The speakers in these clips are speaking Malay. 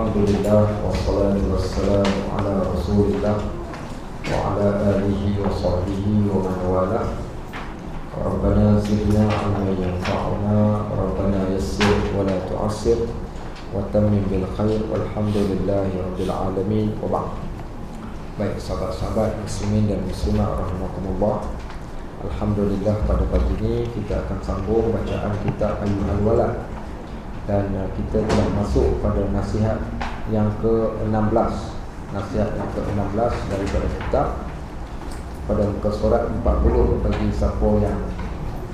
Alhamdulillah wassalatu wassalamu ala Rasulillah wa ala alihi wa sahbihi wa man wala. Rabbana zidna ilman yanfa'una, Rabbana yassir wa la tu'assir, wa tammim bil khair, walhamdulillahi rabbil alamin, wa ba'd. Baik sahabat-sahabat muslimin dan muslimat rahimakumullah, alhamdulillah pada pagi ini kita akan sambung bacaan kitab Ayyuhal Walad. Dan kita telah masuk pada nasihat yang ke-16. Nasihat yang ke-16 daripada kitab, pada muka surat 40 bagi siapa yang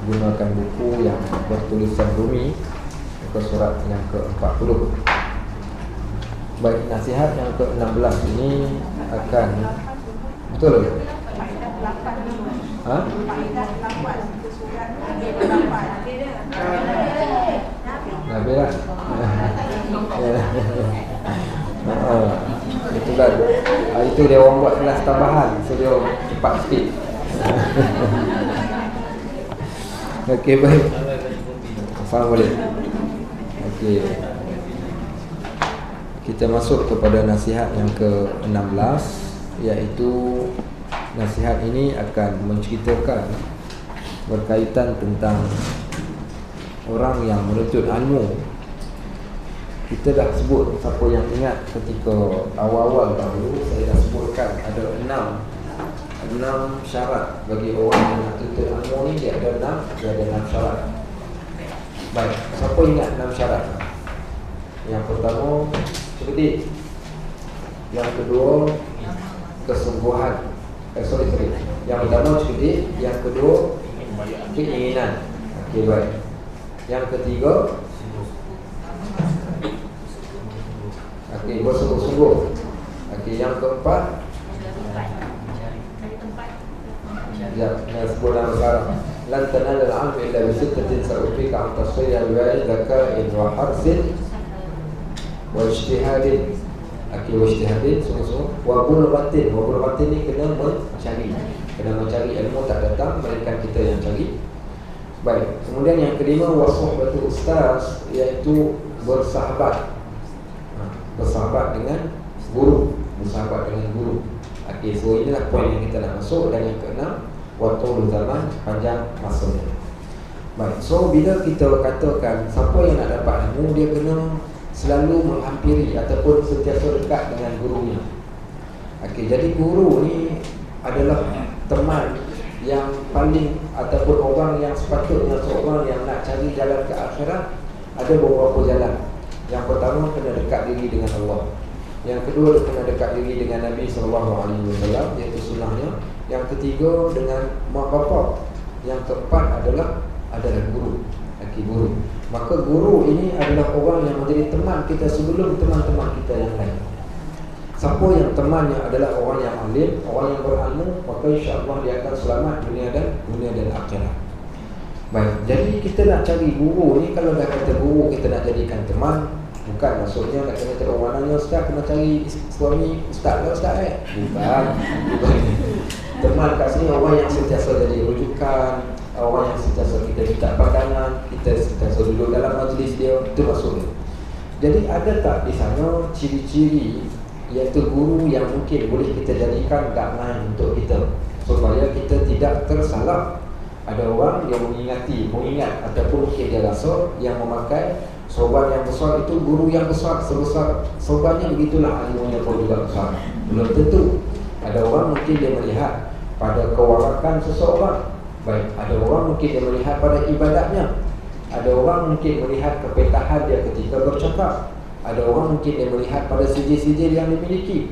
gunakan buku yang bertulisan Rumi, muka surat yang ke-40. Baik, nasihat yang ke-16 ini akan betul ke? Ha? Nabi lah. Itulah. Itu dia orang buat kelas tambahan, so dia cepat sikit. Okey, baik. Assalamualaikum. Okey. Kita masuk kepada nasihat yang ke-16, iaitu nasihat ini akan menceritakan berkaitan tentang orang yang menuntut ilmu. Kita dah sebut, siapa yang ingat ketika awal-awal dahulu saya dah sebutkan ada 6 syarat bagi orang yang menuntut ilmu ni. Dia ada 6 syarat. Baik, siapa ingat 6 syarat? Yang pertama, cerdik. Yang kedua, kesungguhan. Yang pertama cerdik, yang kedua keinginan. Okey, baik. Yang ketiga, okey, bersungguh-sungguh. Okey, yang keempat, ya, yang sebut dalam sekarang, lan tanalul ilma illa bi sittatin sa'ufika an tasayya wa zaka'in wa harsin wa ijtihadin. Okey, wa ijtihadin, sungguh-sungguh. Wa bulghatin. Wa bulghatin ni kena mencari ilmu, tak datang, melainkan kita yang cari. Baik, kemudian yang kelima, wasuhbatul ustaz, iaitu bersahabat. Bersahabat dengan guru. Okey, so inilah poin yang kita nak masuk. Dan yang keenam, watul zaman, panjang masanya. Baik, so bila kita katakan siapa yang nak dapat ilmu, dia kena selalu menghampiri ataupun sentiasa dekat dengan gurunya. Okey, jadi guru ni adalah teman yang paling, ataupun orang yang sepatutnya seorang yang nak cari jalan ke akhirat. Ada beberapa jalan. Yang pertama, kena dekat diri dengan Allah. Yang kedua, kena dekat diri dengan Nabi SAW, iaitu sunnahnya. Yang ketiga, dengan mak bapak. Yang keempat adalah guru. Okey, guru. Maka guru ini adalah orang yang menjadi teman kita sebelum teman-teman kita yang lain. Siapa yang temannya adalah orang yang alim, orang yang berilmu, maka insya-Allah dia akan selamat dunia dan akhirat. Baik, jadi kita nak cari guru ni, kalau dah kata guru kita nak jadikan teman, bukan maksudnya nak kena cari orang mananya ustaz, kena cari suami ustaz ke ustaz bukan. Teman kat sini orang yang sentiasa jadi rujukan, orang yang sentiasa kita minta pandangan, kita sentiasa duduk dalam majlis dia, itu maksudnya. Jadi ada tak di sana ciri-ciri, iaitu guru yang mungkin boleh kita jadikan guideline untuk kita, supaya kita tidak tersalah. Ada orang yang mengingat ataupun mungkin dia rasa yang memakai sorban yang besar itu guru yang besar, sebesar sorbannya, begitulah ilmunya pun juga besar. Belum tentu. Ada orang mungkin dia melihat pada kewarakan seseorang. Baik, ada orang mungkin dia melihat pada ibadatnya. Ada orang mungkin melihat kepetahan dia ketika bercakap. Ada orang mungkin dia melihat pada sijil-sijil yang dimiliki.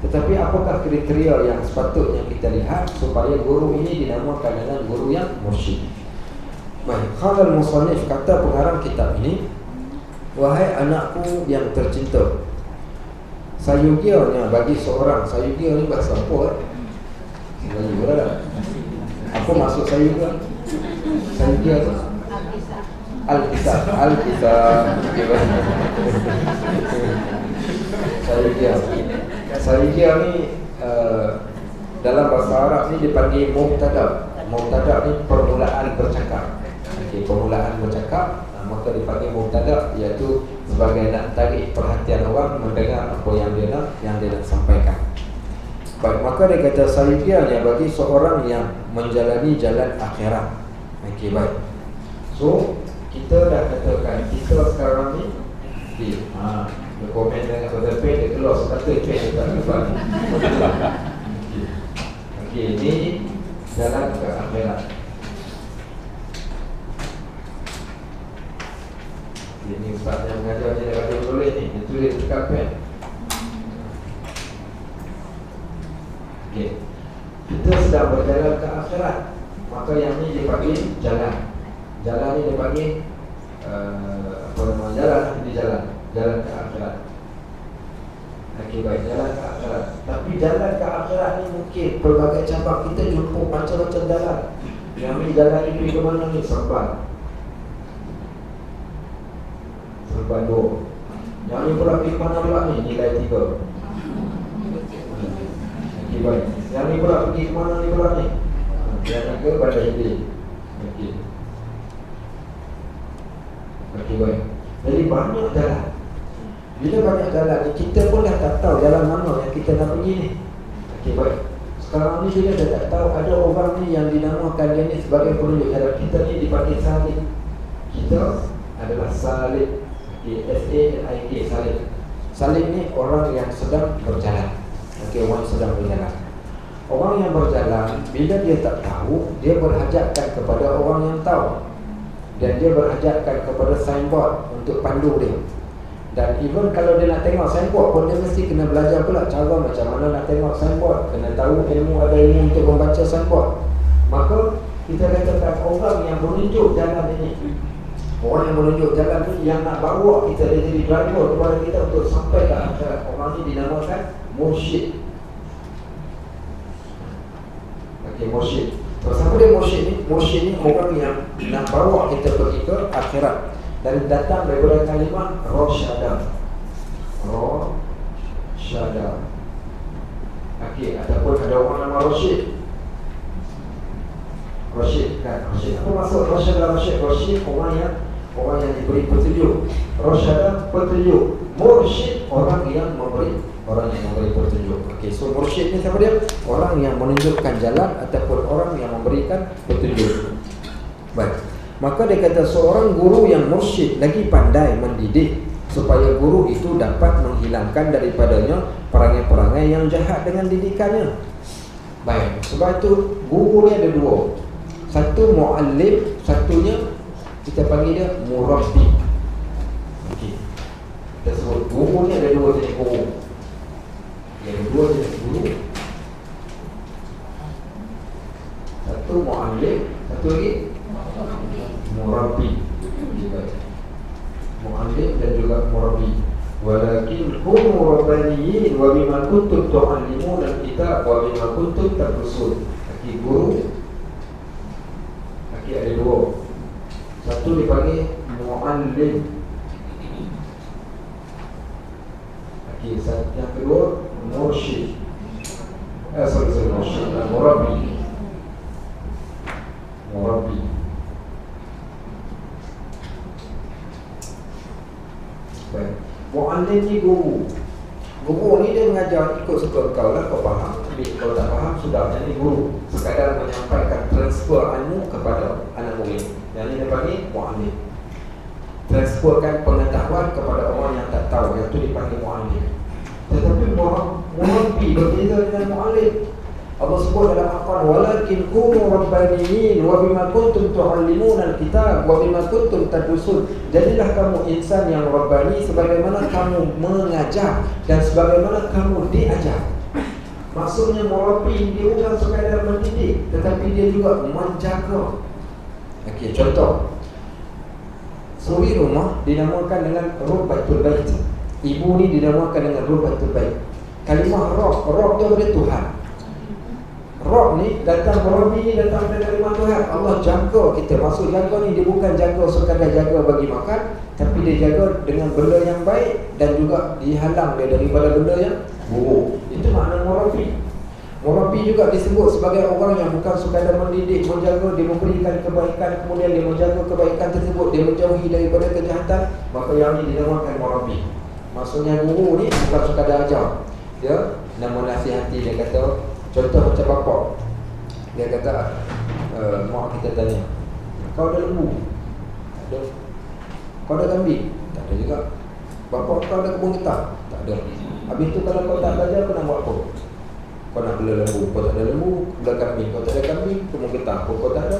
Tetapi apakah kriteria yang sepatutnya kita lihat supaya guru ini dinamakan dengan guru yang mursyid? Baik, khalal musannif, kata pengarang kitab ini, wahai anakku yang tercinta. Sayugianya bagi seorang, sayugia ni bahasa apa? Melayu lah. Apa maksud sayugia? Sayugia tu Al-Kisah. Sayugia ni dalam bahasa Arab ni dipanggil mubtada. Mubtada ni permulaan bercakap. Okey, permulaan bercakap, maka dipanggil mubtada, iaitu sebagai nak tarik perhatian orang mendengar apa yang dia nak sampaikan. Baik, maka dia kata salibianya bagi seorang yang menjalani jalan akhirat. Okey, baik. So kita dah katakan kita sekarang ni dia komen dengan kata pen dia keluar kata pen dekat depan. Okey, ini jalan ke akhirat. Ini ustaz yang mengajar dia kata boleh ni, dia tulis dekat pen. Okey. Kita sedang berjalan ke akhirat. Maka yang ni dipanggil jalan. Jalan ni dipanggil apa nama jalan di jalan ke akhirat. Okey, baik, jalan ke akhirat. Tapi jalan ke akhirat ni mungkin pelbagai cabang. Kita jumpa macam-macam jalan. Yang ni jalan ni pergi ke mana ni? Serban 2. Yang ni pula pergi ke mana pula ni? Nilai 3. Okey, baik. Yang ni pula pergi ke mana ni pula ni? Yang ni ke pada hidup. Okey. Okey, baik. Jadi banyak jalan. Bila banyak jalan ni, kita pun dah tak tahu jalan mana yang kita nak pergi ni. Okey, baik. Sekarang ni bila dah tak tahu, ada orang ni yang dinamakan dia ni sebagai penunjuk jalan. Kita ni dipanggil salib. Kita adalah salib. S-A-L-I-K, salib. Salib ni orang yang sedang berjalan. Okey, orang yang sedang berjalan. Orang yang berjalan, bila dia tak tahu, dia berhajatkan kepada orang yang tahu. Dan dia berhajatkan kepada signboard untuk pandu dia. Dan even kalau dia nak tengok signboard pun, dia mesti kena belajar pula cara macam mana nak tengok signboard. Kena tahu ada ilmu untuk membaca signboard. Maka kita katakan orang yang menunjuk jalan ini, orang yang menunjuk jalan ni, yang nak bawa kita, dia jadi driver kepada kita untuk sampai ke akhirat. Orang ni dinamakan mursyid. Okey, mursyid. Terus apa dia mursyid ni? Mursyid ni orang yang nak bawa kita pergi ke akhirat. Dan datang daripada kalimah rosyada. Rosyada. Okey, ataupun ada orang nama Rosyid. Rosyid kan? Rosyid. Apa maksud rosyada? Rosyid orang yang diberi petunjuk. Rosyada petunjuk. Mursyid orang yang memberi petunjuk. Okey, so mursyid ni siapa dia? Orang yang menunjukkan jalan ataupun orang yang memberikan petunjuk. Baik. Maka dia kata seorang guru yang mursyid lagi pandai mendidik supaya guru itu dapat menghilangkan daripadanya perangai-perangai yang jahat dengan didikannya. Baik, sebab itu guru ni ada 2. Satu muallim, satunya kita panggil dia murabbi. Okey. Kita sebut guru ni ada 2 jenis guru. Yang 2 jenis guru. Satu muallim, satu lagi murabbi. Muallim dan juga murabbi. Walakin hum rabbaniyin wa bima kuntum tu'allimuna al-kitab wa bima kuntum tadrusun. Okey, guru. Okey, ada 2. Satu dipanggil muallim. Okey, yang kedua mursyid. Mursyid, murabbi. Murabbi. Muallim ni guru. Guru ni dia mengajar ikut suka kau lah, kau faham. Kalau tak faham, sudah. Yang ni guru, sekadar menyampaikan transfer ilmu kepada anak murid. Yang ni dia panggil muallim. Transferkan pengetahuan kepada orang yang tak tahu. Yang tu dipanggil muallim. Tetapi murabbi berbeza dengan muallim. Allah sebut dalam Al-Quran, walakin kunu rabbaniyin wa bima kuntum tu'allimuna al-kitab wa bima kuntum tadrusun. Jadilah kamu insan yang rabbani sebagaimana kamu mengajar dan sebagaimana kamu diajar. Maksudnya murabbi dia bukan sekadar mendidik, tetapi dia juga menjaga. Okey, contoh. Suri rumah dinamakan dengan Rabbatul Bait. Ibu ni dinamakan dengan Rabbatul Bait. Kalimah Rabb tu dia Tuhan. Rabb ni datang, murabbi ni datang dari kalimah Tuhan. Allah jaga kita. Maksud jaga ni dia bukan jaga sekadar jaga bagi makan, tapi dia jaga dengan benda yang baik dan juga dihalang dia daripada benda yang buruk. Itu makna murabbi. Murabi juga disebut sebagai orang yang bukan sekadar mendidik, menjaga, dia memberikan kebaikan, kemudian dia menjaga kebaikan tersebut, dia menjauhi daripada kejahatan, maka yang ini dinamakan murabi. Maksudnya guru ni bukan sekadar ajar, dia nak menasihati. Dia kata, contoh macam bapa, dia kata, mak kita tanya, kau ada lembu? Tak ada. Kau ada kambing? Tak ada juga. Bapa kau ada kebun getah? Tak ada. Habis tu kalau kau tak belajar, kau nak buat apa? Kau nak bela lembu, kau tak ada lembu. Bela kambing, kau tak ada kambing. Kebun getah pun kau tak ada.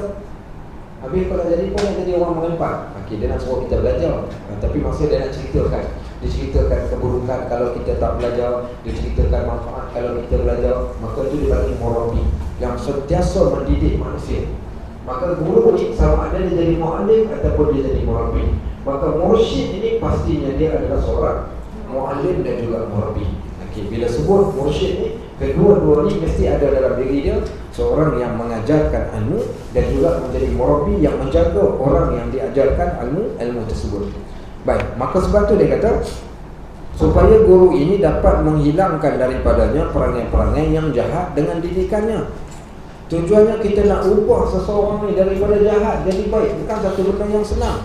Habis kau nak jadi pun nak jadi orang mengempat. Okey, dia nak suruh kita belajar. Tapi maksud dia nak ceritakan. Dia ceritakan keburukan kalau kita tak belajar. Dia ceritakan manfaat kalau kita belajar. Maka itu dipanggil murabi, yang sentiasa mendidik manusia. Maka guru ni sama ada dia jadi mu'allim ataupun dia jadi murabi. Maka mursyid ini pastinya dia adalah seorang mu'allim dan juga murabi. Okey, bila sebut mursyid ni, kedua-dua ni mesti ada dalam diri dia, seorang yang mengajarkan ilmu dan juga menjadi murabi yang menjaga orang yang diajarkan ilmu tersebut. Baik, maka sebab tu dia kata supaya guru ini dapat menghilangkan daripadanya perangai-perangai yang jahat dengan didikannya. Tujuannya kita nak ubah seseorang ni daripada jahat jadi baik, bukan satu benda yang senang.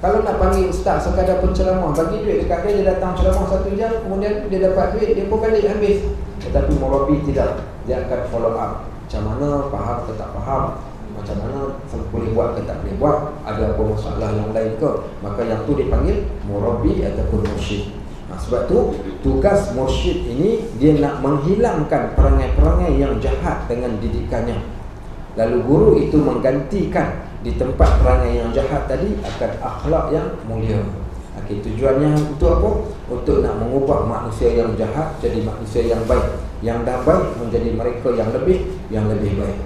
Kalau nak panggil ustaz sekadar penceramah, bagi duit dekat dia, dia datang ceramah 1 jam, kemudian dia dapat duit, dia pun balik habis. Tetapi murabi tidak, dia akan follow up. Macam mana, faham ke tak faham, macam mana boleh buat ke tak boleh buat, ada apa masalah yang lain ke. Maka yang tu dipanggil murabi ataupun mursyid. Sebab tu tugas mursyid ini dia nak menghilangkan perangai-perangai yang jahat dengan didikannya. Lalu guru itu menggantikan di tempat perangai yang jahat tadi akan akhlak yang mulia. Okey, tujuannya untuk apa? Untuk nak mengubah manusia yang jahat jadi manusia yang baik, yang dah baik menjadi mereka yang lebih baik.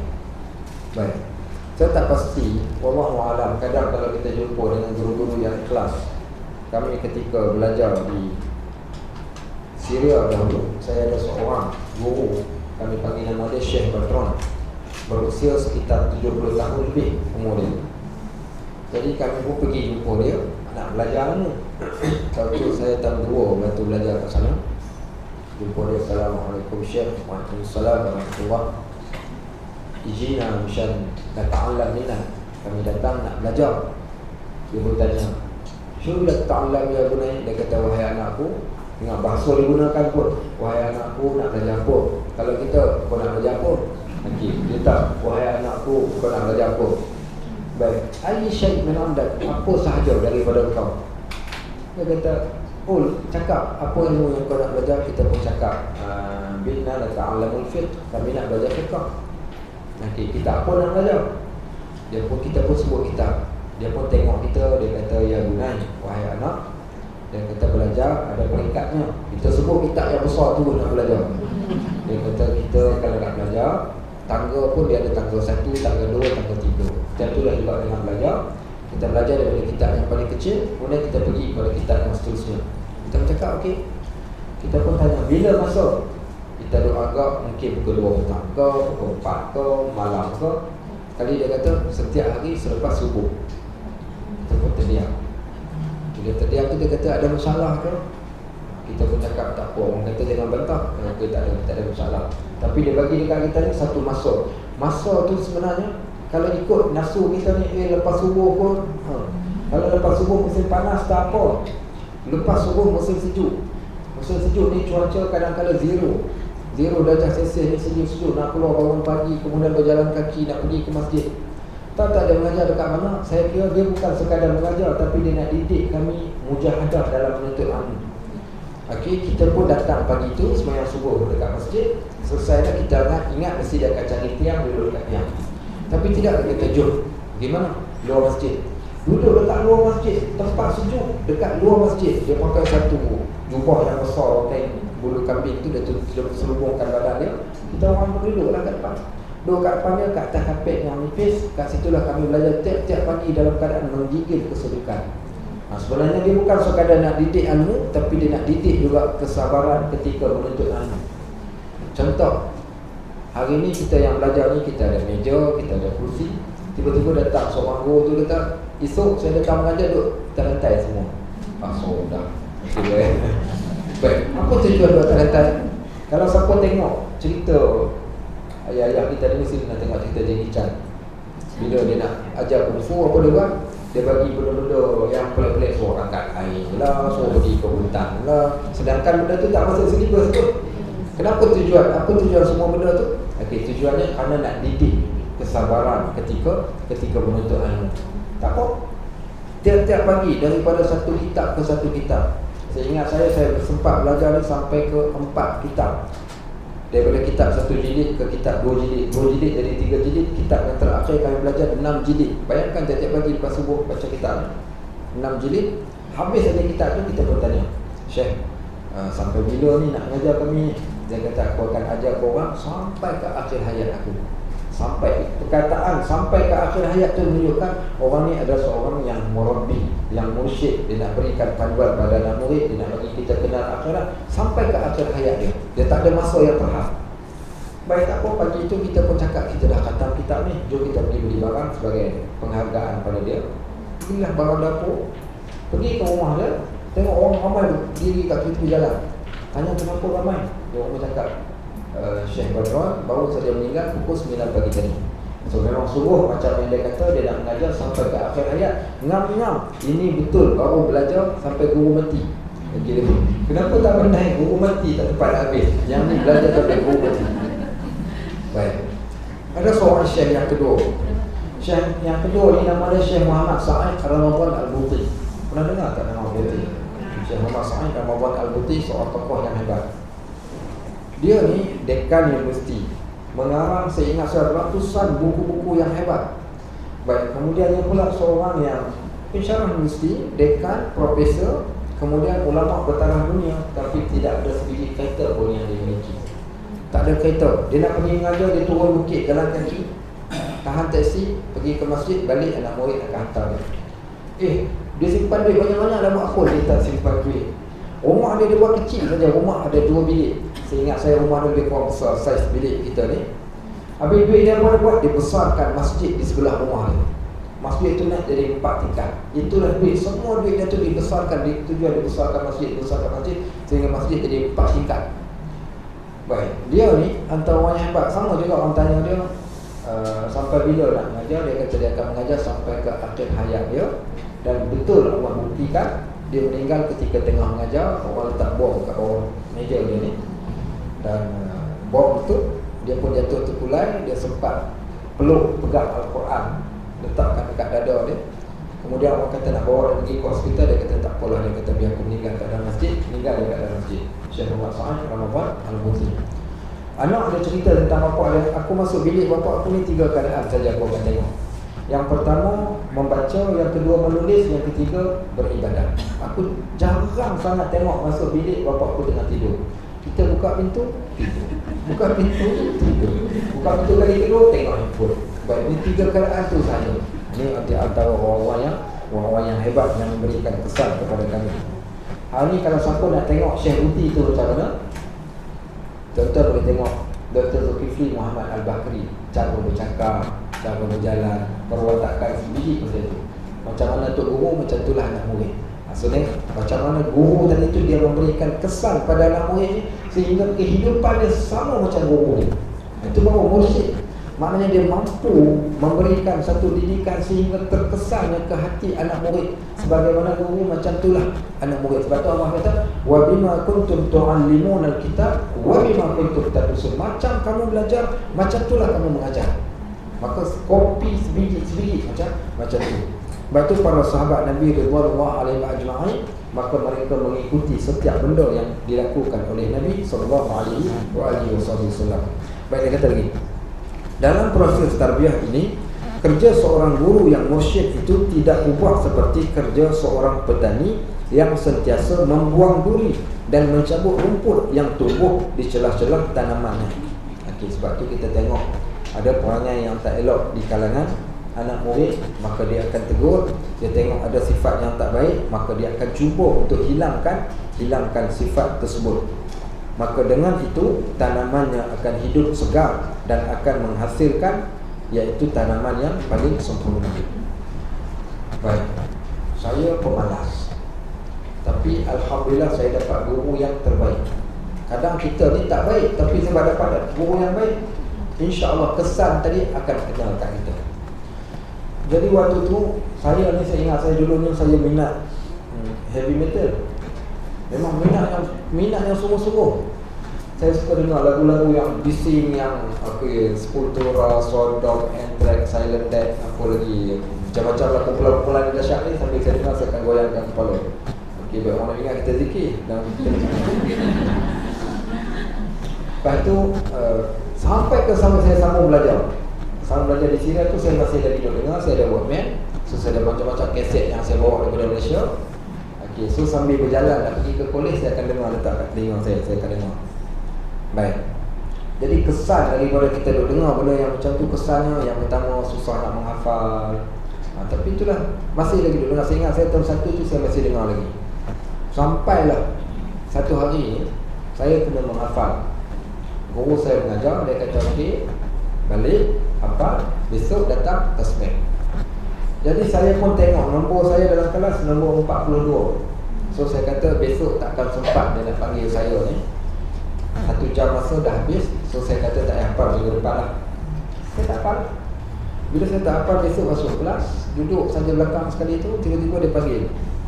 Baik. Saya tak pasti, wallahu a'lam, kadang kalau kita jumpa dengan guru-guru yang ikhlas. Kami ketika belajar di Syria dahulu, saya ada seorang guru, kami panggil nama dia Syekh Badron, berusia sekitar 70 tahun lebih umur dia. Jadi kami pun pergi jumpa dia, nak belajar ilmu. Waktu tu saya tahun 2 waktu belajar kat sana. Jumpa dia, Assalamualaikum Syekh. Waalaikumsalam warahmatullahi. Ijina mishan nata'allam minna. Kami datang nak belajar. Dia pun tanya, "Syur nata'allam ya bunai?" Dia kata, "Wahai anakku," dengan bahasa digunakan pun, "Wahai anakku, nak belajar apa?" Kalau kita, "Kau nak belajar apa?" Okey, dia tak, "Wahai anakku, kau nak belajar apa?" Baik, "Ayy syai' min 'indak?" Apa sahaja daripada kau. Dia kata, "Oh, cakap apa ilmu yang kau nak belajar." Kita pun cakap, "Binna nata'allamul fiqh." Kami nak belajar fiqh. Nanti kita apa nak belajar? Kita pun sebut kitab. Dia pun tengok kita, dia kata, "Ya bunai, wahai anak." Dia kata belajar ada peringkatnya. Kita sebut kitab yang besar tu nak belajar. Dia kata kita kalau nak belajar, tangga pun dia ada tangga 1, tangga 2, tangga 3. Dan itulah juga dengan belajar. Kita belajar daripada kitab yang paling kecil, kemudian kita pergi kepada kitab yang seterusnya. Kita bercakap, okey. Kita pun tanya, bila masa? Kita doa agak mungkin pukul 2 petang ke, pukul 4 ke, malam ke. Kali dia kata setiap hari selepas subuh. Kita pun terdiam. Dia terdiam tu, dia kata ada masalah ke? Kita pun cakap tak apa. Orang kata jangan bantah. Okay, tak ada masalah. Tapi dia bagi dekat kita ni satu masa. Masa tu sebenarnya kalau ikut nafsu kita ni, lepas subuh pun kalau lepas subuh musim panas tak apa. Lepas subuh musim sejuk. Musim sejuk ni cuaca kadang-kadang 0 darjah Celsius ni, sejuk-sejuk. Nak keluar bangun pagi, kemudian berjalan kaki nak pergi ke masjid. Tak dia mengajar dekat mana? Saya kira dia bukan sekadar mengajar, tapi dia nak didik kami mujahadah dalam menuntut ilmu. Okey, kita pun datang pagi tu sembahyang subuh dekat masjid. Selesai dah kita ingat mesti dia akan cari tiang, duduk dekat tiang. Tapi tidak, dia kata, "Jom, gimana? Luar masjid." Duduk dekat luar masjid, tempat sejuk dekat luar masjid. Dia pakai satu jubah yang besar, kain bulu kambing tu, dia selubungkan badan dia. Kita orang pun duduklah kat depan. Duduk kat depan dia, kat atas kapet yang nipis. Kat situlah kami belajar tiap-tiap pagi dalam keadaan menggigil kesedukan. Sebenarnya dia bukan sekadar nak didik ilmu, tapi dia nak didik juga kesabaran ketika menuntut ilmu. Contoh, hari ni kita yang belajar ni, kita ada meja, kita ada kursi. Tiba-tiba datang seorang guru tu kata, "Esok saya datang mengajar, duduk terlantai semua." Sudah. Baik, apa tujuan duduk terlantai? Kalau siapa tengok cerita ayah-ayah kita ni mesti nak tengok cerita Jackie Chan. Bila dia nak ajar kungfu apa dia buat? Dia bagi benda-benda yang pelik-pelik, suruh angkat air lah, suruh pergi ke hutan lah. Sedangkan benda tu tak masuk silibus tu. Kenapa tujuan? Apa tujuan semua benda tu? Okey, tujuannya kerana nak didik kesabaran ketika menuntut ilmu. Tak apa. Tiap-tiap pagi daripada satu kitab ke satu kitab. Saya ingat saya sempat belajar ni sampai ke 4 kitab. Daripada kitab 1 jilid ke kitab 2 jilid, 2 jilid jadi 3 jilid. Kitab yang terakhir kami belajar 6 jilid. Bayangkan tiap-tiap pagi lepas subuh baca kitab 6 jilid. Habis ada kitab tu kita pun tanya, Syekh, sampai bila ni nak mengajar kami ni? Dia kata, aku akan ajar korang sampai ke akhir hayat aku. Sampai, perkataan sampai ke akhir hayat tu menunjukkan orang ni adalah seorang yang murabbi, yang mursyid. Dia nak berikan panduan pada anak murid, dia nak bagi kita kenal akhirat sampai ke akhir hayat dia. Dia tak ada masa yang terhad. Baik, tak apa, pagi itu kita pun cakap kita dah khatam kitab ni, jom kita pergi beli barang sebagai penghargaan pada dia. Pergilah barang dapur, pergi ke rumah dia, tengok orang ramai berdiri kat tepi jalan. Tanya kenapa ramai? Dia orang cakap, Syekh Badran baru saja meninggal pukul 9 pagi tadi. So memang sungguh macam yang dia kata, dia nak mengajar sampai ke akhir hayat. Ngam-ngam, ini betul, baru belajar sampai guru mati. Okay. Kenapa tak benar guru mati tak tepat habis? Yang ni belajar sampai guru mati. Baik. Ada seorang syekh yang kedua. Syekh yang kedua ni nama dia Syekh Muhammad Sa'id Ramadan Al-Buti. Pernah dengar tak nama Al-Buti? Syekh Muhammad Sa'id Ramadan Al-Buti seorang tokoh yang hebat. Dia ni dekan universiti, mengarang saya ingat saya ratusan buku-buku yang hebat. Baik, kemudian dia pula seorang yang pensyarah universiti, dekan, profesor, kemudian ulama bertaraf dunia, tapi tidak ada sebiji kereta pun yang dia miliki. Tak ada kereta. Dia nak pergi mengajar, dia turun bukit jalan kaki, tahan taksi, pergi ke masjid, balik anak murid akan hantar dia. Dia simpan duit banyak-banyak dah buat apa dia tak simpan duit. Rumah dia buat kecil saja, rumah ada 2 bilik. Saya ingat saya rumah dia lebih kurang besar saiz bilik kita ni. Habis duit dia buat, dia besarkan masjid di sebelah rumah dia. Masjid itu naik jadi 4 tingkat. Itulah duit, semua duit dia tu dibesarkan, tujuan dibesarkan masjid, sehingga masjid jadi 4 tingkat. Baik, dia ni antara orang yang hebat. Sama juga orang tanya dia, sampai bila nak mengajar, dia kata dia akan mengajar sampai ke akhir hayat dia. Dan betul Allah buktikan, dia meninggal ketika tengah mengajar. Orang letak bom kat bawah meja dia ni, dan bom tu dia pun jatuh terkulai. Dia sempat peluk pegang Al-Quran, letakkan dekat dada dia. Kemudian orang kata nak bawa dia pergi ke hospital. Dia kata tak apalah, dia kata biar aku meninggal kat dalam masjid. Meninggal dia kat dalam masjid. Syekh Muhammad Sa'id Ramadan Al-Buti. Anak dia cerita tentang bapak dia, aku masuk bilik bapak aku ni 3 keadaan saja aku akan tengok. Yang pertama membaca, yang kedua menulis, yang ketiga beribadah. Aku jarang sangat tengok masuk bilik bapak aku tengah tidur. Kita buka pintu, tidur. Buka pintu, tidur. Buka pintu kali kedua, tengok handphone. Baik, ini 3 keadaan tu saja. Ini antara orang-orang yang hebat yang memberikan kesan kepada kami. Hari ni kalau siapa nak tengok Syekh Buti tu macam mana, tuan-tuan boleh tengok Dr. Zulkifli Muhammad Al-Bakri, cara bercakap, cara berjalan, perwatakan sebiji macam tu. Macam mana Tok Guru, macam itulah anak murid. Maksudnya macam mana guru tadi tu dia memberikan kesan pada anak murid ni, sehingga kehidupan dia sama macam guru ni. Itu baru mursyid. Maknanya dia mampu memberikan satu didikan sehingga terkesannya ke hati anak murid. Sebagaimana guru, macam itulah anak murid. Sebab tu Allah kata, wa bima kuntum tu'allimuna al-kitab wa bima kuntum tadrusun. Macam kamu belajar, macam itulah kamu mengajar. Maka kopi sebiji macam tu. Sebab tu para sahabat Nabi radhiyallahu alaihi ajma'in, maka mereka mengikuti setiap benda yang dilakukan oleh Nabi sallallahu alaihi wasallam. Baik, dia kata lagi, dalam proses tarbiyah ini, kerja seorang guru yang mursyid itu tidak ubah seperti kerja seorang petani yang sentiasa membuang duri dan mencabut rumput yang tumbuh di celah-celah tanamannya. Okey, sebab tu kita tengok ada perangai yang tak elok di kalangan anak murid, maka dia akan tegur. Dia tengok ada sifat yang tak baik, maka dia akan cuba untuk hilangkan sifat tersebut. Maka dengan itu tanamannya akan hidup segar dan akan menghasilkan, iaitu tanaman yang paling sempurna. Baik, saya pemalas, tapi alhamdulillah saya dapat guru yang terbaik. Kadang kita ni tak baik, tapi sebab dapat guru yang baik, InsyaAllah kesan tadi akan kenal kat kita. Jadi waktu tu saya ingat saya dulu ni saya minat heavy metal. Memang minat yang sungguh-sungguh. Saya suka dengar lagu-lagu yang bising, yang Sepultura, Sodom, Anthrax, Silent Death, apa lagi, macam-macam lah kumpulan-kumpulan yang dahsyat ni. Sambil saya dengar saya akan goyangkan kepala. Okey, baik, orang nak ingat kita zikir dan kita lepas tu sampai ke saya sambung belajar. Sambung belajar di Syria tu saya masih lagi dengar, saya ada Walkman. So saya ada macam-macam kaset yang saya bawa daripada Malaysia. Okey, so sambil berjalan nak pergi ke kolej, saya akan dengar letak kat telinga saya akan dengar. Baik. Jadi kesan daripada kita duk dengar benda yang macam tu, kesannya yang pertama susah nak menghafal. Tapi itulah, masih lagi duk dengar. Saya ingat saya tahun 1 tu saya masih dengar lagi. Sampailah satu hari saya kena menghafal. Guru saya mengajar, dia kata okey, balik, hafal, besok datang tasbih. Jadi saya pun tengok nombor saya dalam kelas nombor 42. So saya kata besok takkan sempat dia nak panggil saya ni. 1 jam masa dah habis. So saya kata tak payah hafal minggu depan lah. Saya tak hafal. Bila saya tak hafal, besok masuk kelas, duduk saja belakang sekali tu, tiba-tiba dia panggil,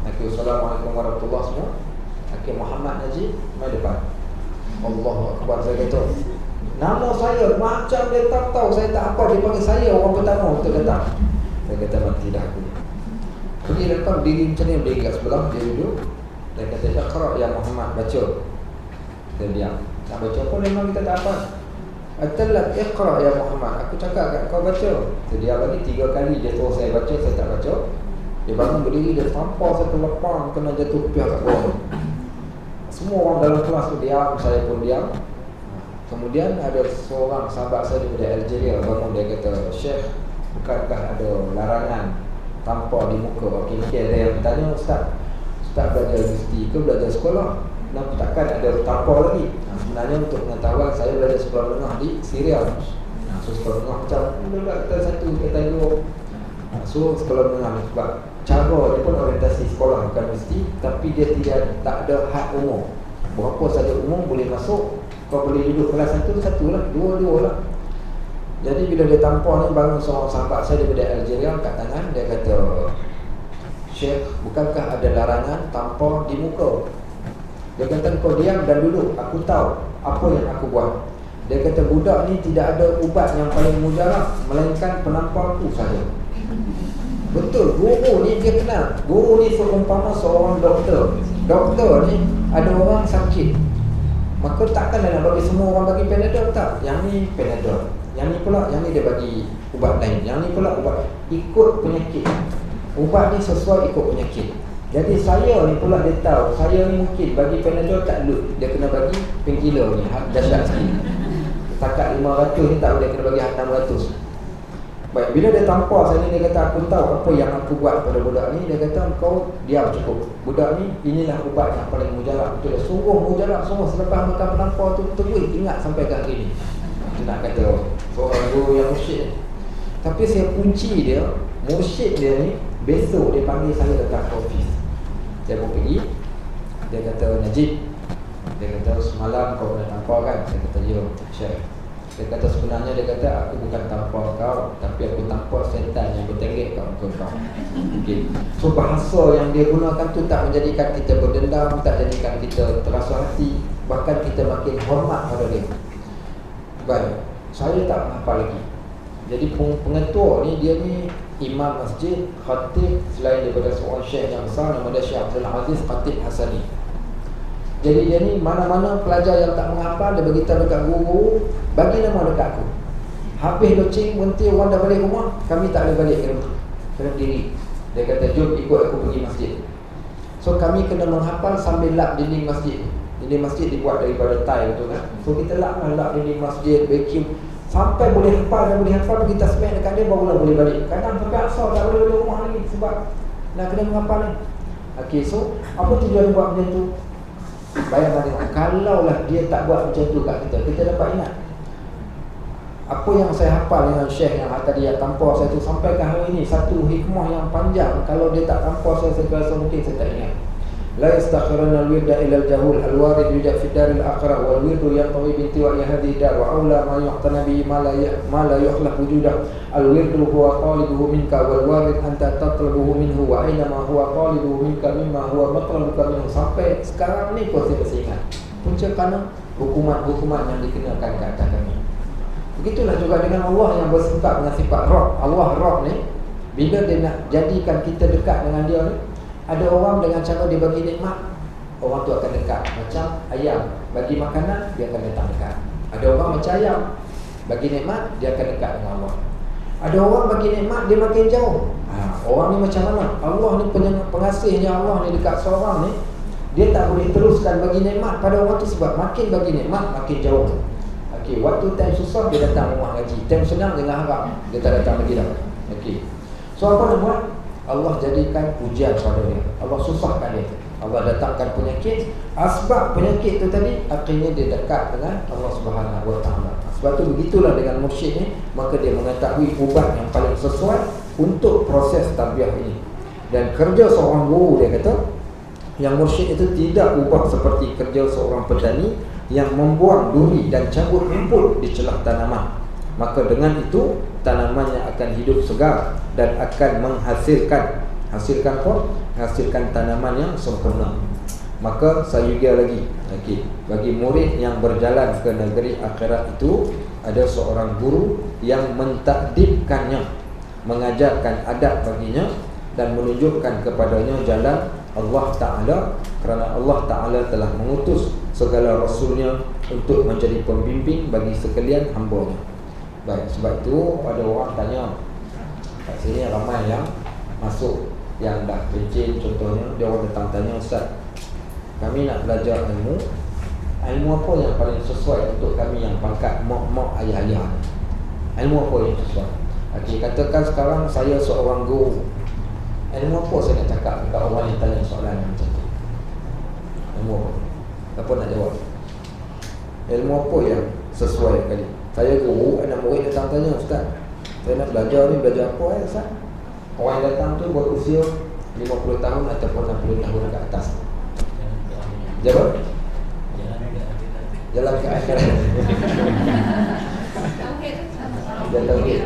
Assalamualaikum warahmatullahi semua. Muhammad Najib, mai depan. Allahu Akbar. Saya kata nama saya macam dia tak tahu, saya tak hafal. Dia panggil saya orang pertama untuk datang. Saya kata mati dah aku. Pergi datang, diri macam ni, berdiri kat sebelah, dia duduk. Dia kata Iqra ya Muhammad, baca. Dia diam. Nak baca pun memang kita tak hafal. Atalat Iqra ya Muhammad, aku cakap kat kau baca. Dia lagi 3 kali dia suruh saya baca, saya tak baca. Dia bangun berdiri, dia tampar satu lepang, kena jatuh pihak kat bawah. Semua orang dalam kelas tu diam, saya pun diam. Kemudian ada seorang sahabat saya daripada Algeria bangun, dia kata, Syekh, bukankah ada larangan tampar di muka? Okey, ada yang bertanya, Ustaz belajar universiti ke belajar sekolah? Dan takkan ada tampar lagi? Sebenarnya untuk pengetahuan, saya belajar sekolah menengah di Syria. So sekolah menengah macam kita 1, kita 2. So sekolah menengah ni sebab cara dia pun orientasi sekolah bukan mesti, tapi dia tak ada had umur. Berapa saja umur boleh masuk. Kau boleh duduk kelas 1 lah, 2 lah. Jadi bila dia tampar ni, bangun seorang sahabat saya daripada Algeria, angkat tangan, dia kata, Syekh, bukankah ada larangan tampar di muka? Dia kata kau diam dan duduk, aku tahu apa yang aku buat. Dia kata budak ni tidak ada ubat yang paling mujarab melainkan penamparku saja. Betul, guru ni dia kenal. Guru ni seumpama seorang doktor. Doktor ni ada orang sakit, maka takkan dia nak bagi semua orang bagi Panadol, tak. Yang ni Panadol, yang ni pula, yang ni dia bagi ubat lain, yang ni pula ubat ikut penyakit. Ubat ni sesuai ikut penyakit. Jadi saya ni pula dia tahu, saya ni mungkin bagi Panadol tak lut, dia kena bagi painkiller ni, dahsyat sikit. Takat 500 ni tak boleh, kena bagi 600. Baik, bila dia tampar saya ni, dia kata aku tahu apa yang aku buat pada budak ni. Dia kata kau diam cukup. Budak ni, inilah ubat yang paling mujarab. Betul, sungguh mujarab. Sungguh selepas makan penampar tu, terus ingat sampai ke hari ni. Dia nak kata seorang guru yang mursyid. Tapi saya kunci dia, mursyid dia ni, besok dia panggil saya datang ke office. Saya pun pergi. Dia kata, Najib, dia kata semalam kau pernah tampar kan? Saya kata ya, Syekh. Dia kata sebenarnya, dia kata aku bukan tampar kau, tapi aku tampar setan yang bertengek kat muka kau. Okay. So bahasa yang dia gunakan tu tak menjadikan kita berdendam, tak jadikan kita terasa hati, bahkan kita makin hormat pada dia. Baik, saya tak hafal lagi. Jadi pengetua ni, dia ni imam masjid, khatib, selain daripada seorang syekh yang besar, nama dia Syekh Abdul Aziz Khatib Hasani. Jadi dia ni mana-mana pelajar yang tak menghafal, dia beritahu dekat guru, bagi nama dekat aku. Habis loceng, berhenti, orang dah balik rumah, kami tak boleh balik kena diri. Dia kata, jom ikut aku pergi masjid. So kami kena menghafal sambil lap dinding masjid. Dinding masjid dibuat daripada tile tu kan. So kita lap dinding masjid, vacuum, sampai boleh hafal dan boleh hafal, kita smack dekat dia, barulah boleh balik. Kadang sampai asal tak boleh balik rumah lagi sebab nak kena menghafal ni. Okay, so apa tujuan buat macam tu? Bayangkan tengok, kalaulah dia tak buat macam tu kat kita, kita dapat ingat. Apa yang saya hafal dengan Syekh yang tadi yang tampar saya tu sampai ke hari ni, satu hikmah yang panjang. Kalau dia tak tampar saya rasa mungkin saya tak ingat. لا يستخرن الورد إلى الجهول الوارد يوجد في الدار الآخرة والورد ينطوي بانطواء هذه الدار وأولى ما يعتنى به ما لا يخلق وجوده الورد هو طالبه منك والوارد أنت تطلبه منه وأينما هو طالبه منك مما هو مطلبك منه. Sampai sekarang ni kau masih ingat punca kerana hukuman-hukuman yang dikenakan ke atas kami. Begitulah juga dengan Allah yang bersifat dengan sifat Rabb. Allah Rabb ni bila dia nak jadikan kita dekat dengan dia ni, ada orang dengan cara dia bagi nikmat, orang tu akan dekat. Macam ayam bagi makanan, dia akan datang dekat. Ada orang macam ayam bagi nikmat, dia akan dekat dengan Allah. Ada orang bagi nikmat, dia makin jauh. Orang ni macam mana? Allah ni pengasihnya Allah ni dekat seorang ni, dia tak boleh teruskan bagi nikmat pada orang tu sebab makin bagi nikmat, makin jauh. Okey, waktu time susah dia datang rumah ngaji. Time senang dengan harap dia tak datang lagi dah. Okey. So apa nak buat? Allah jadikan ujian pada dia. Allah susahkan dia. Allah datangkan penyakit. Asbab penyakit tu tadi akhirnya dia dekat dengan Allah Subhanahu Wa Taala. Sebab tu begitulah dengan mursyid ni, maka dia mengetahui ubat yang paling sesuai untuk proses tarbiyah ini. Dan kerja seorang guru, dia kata, yang mursyid itu tidak ubah seperti kerja seorang petani yang membuang duri dan cabut rumput di celah tanaman. Maka dengan itu tanamannya akan hidup segar dan akan menghasilkan tanaman yang sempurna. Maka sayugia lagi, bagi murid yang berjalan ke negeri akhirat itu, ada seorang guru yang mentakdibkannya, mengajarkan adab baginya dan menunjukkan kepadanya jalan Allah Ta'ala, kerana Allah Ta'ala telah mengutus segala rasulnya untuk menjadi pembimbing bagi sekalian hamba-Nya. Baik, sebab itu ada orang tanya, kat sini ramai yang masuk yang dah pencin contohnya, dia orang datang tanya, Ustaz, kami nak belajar ilmu apa yang paling sesuai untuk kami yang pangkat mak ayah-ayah? Ilmu apa yang sesuai? Okey, katakan sekarang saya seorang guru, ilmu apa saya nak cakap dekat orang yang tanya soalan macam tu? Ilmu apa? Apa nak jawab? Ilmu apa yang sesuai kali? Saya guru, anak murid datang tanya, Ustaz, saya nak belajar ni, belajar apa Ustaz? Orang yang datang tu berusia 50 tahun ataupun 60 tahun ke atas. Jawab? Jalan ke akhirat. Dia tauhid.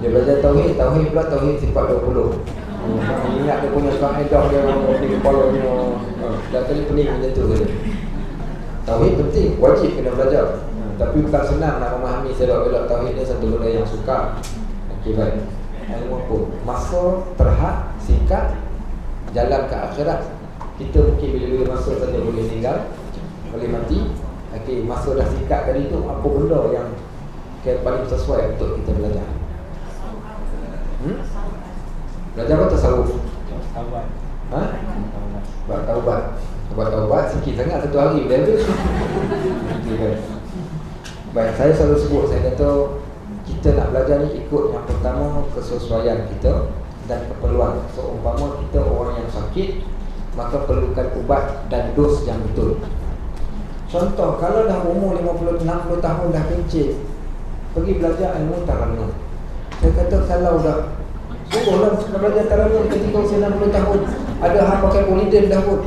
Dia belajar tauhid pula tauhid sifat 20. Ingat dia punya kaedah dia di kepala dia. Dah kali pening macam tu saja. Tauhid penting, wajib kena belajar. Tapi bukan senang nak memahami selok-belok tauhid ni, satu benda yang sukar. Okey, baik. Ilmu apa? Masa terhad, singkat, jalan ke akhirat. Kita mungkin bila-bila masa saja boleh tinggal, boleh mati. Okey, masa dah singkat tadi tu, apa benda yang paling sesuai untuk kita belajar? Belajar apa? Tasawuf? Taubat. Buat taubat. Buat taubat sikit sangat, satu hari boleh habis. Baik, saya selalu sebut, saya kata kita nak belajar ni ikut yang pertama kesesuaian kita dan keperluan. So umpama kita orang yang sakit, maka perlukan ubat dan dos yang betul. Contoh, kalau dah umur 50-60 tahun dah pencet, pergi belajar ilmu tarannum. Saya kata kalau dah suruhlah belajar tarannum ketika usia 60 tahun, ada hal pakai poliden dah pun.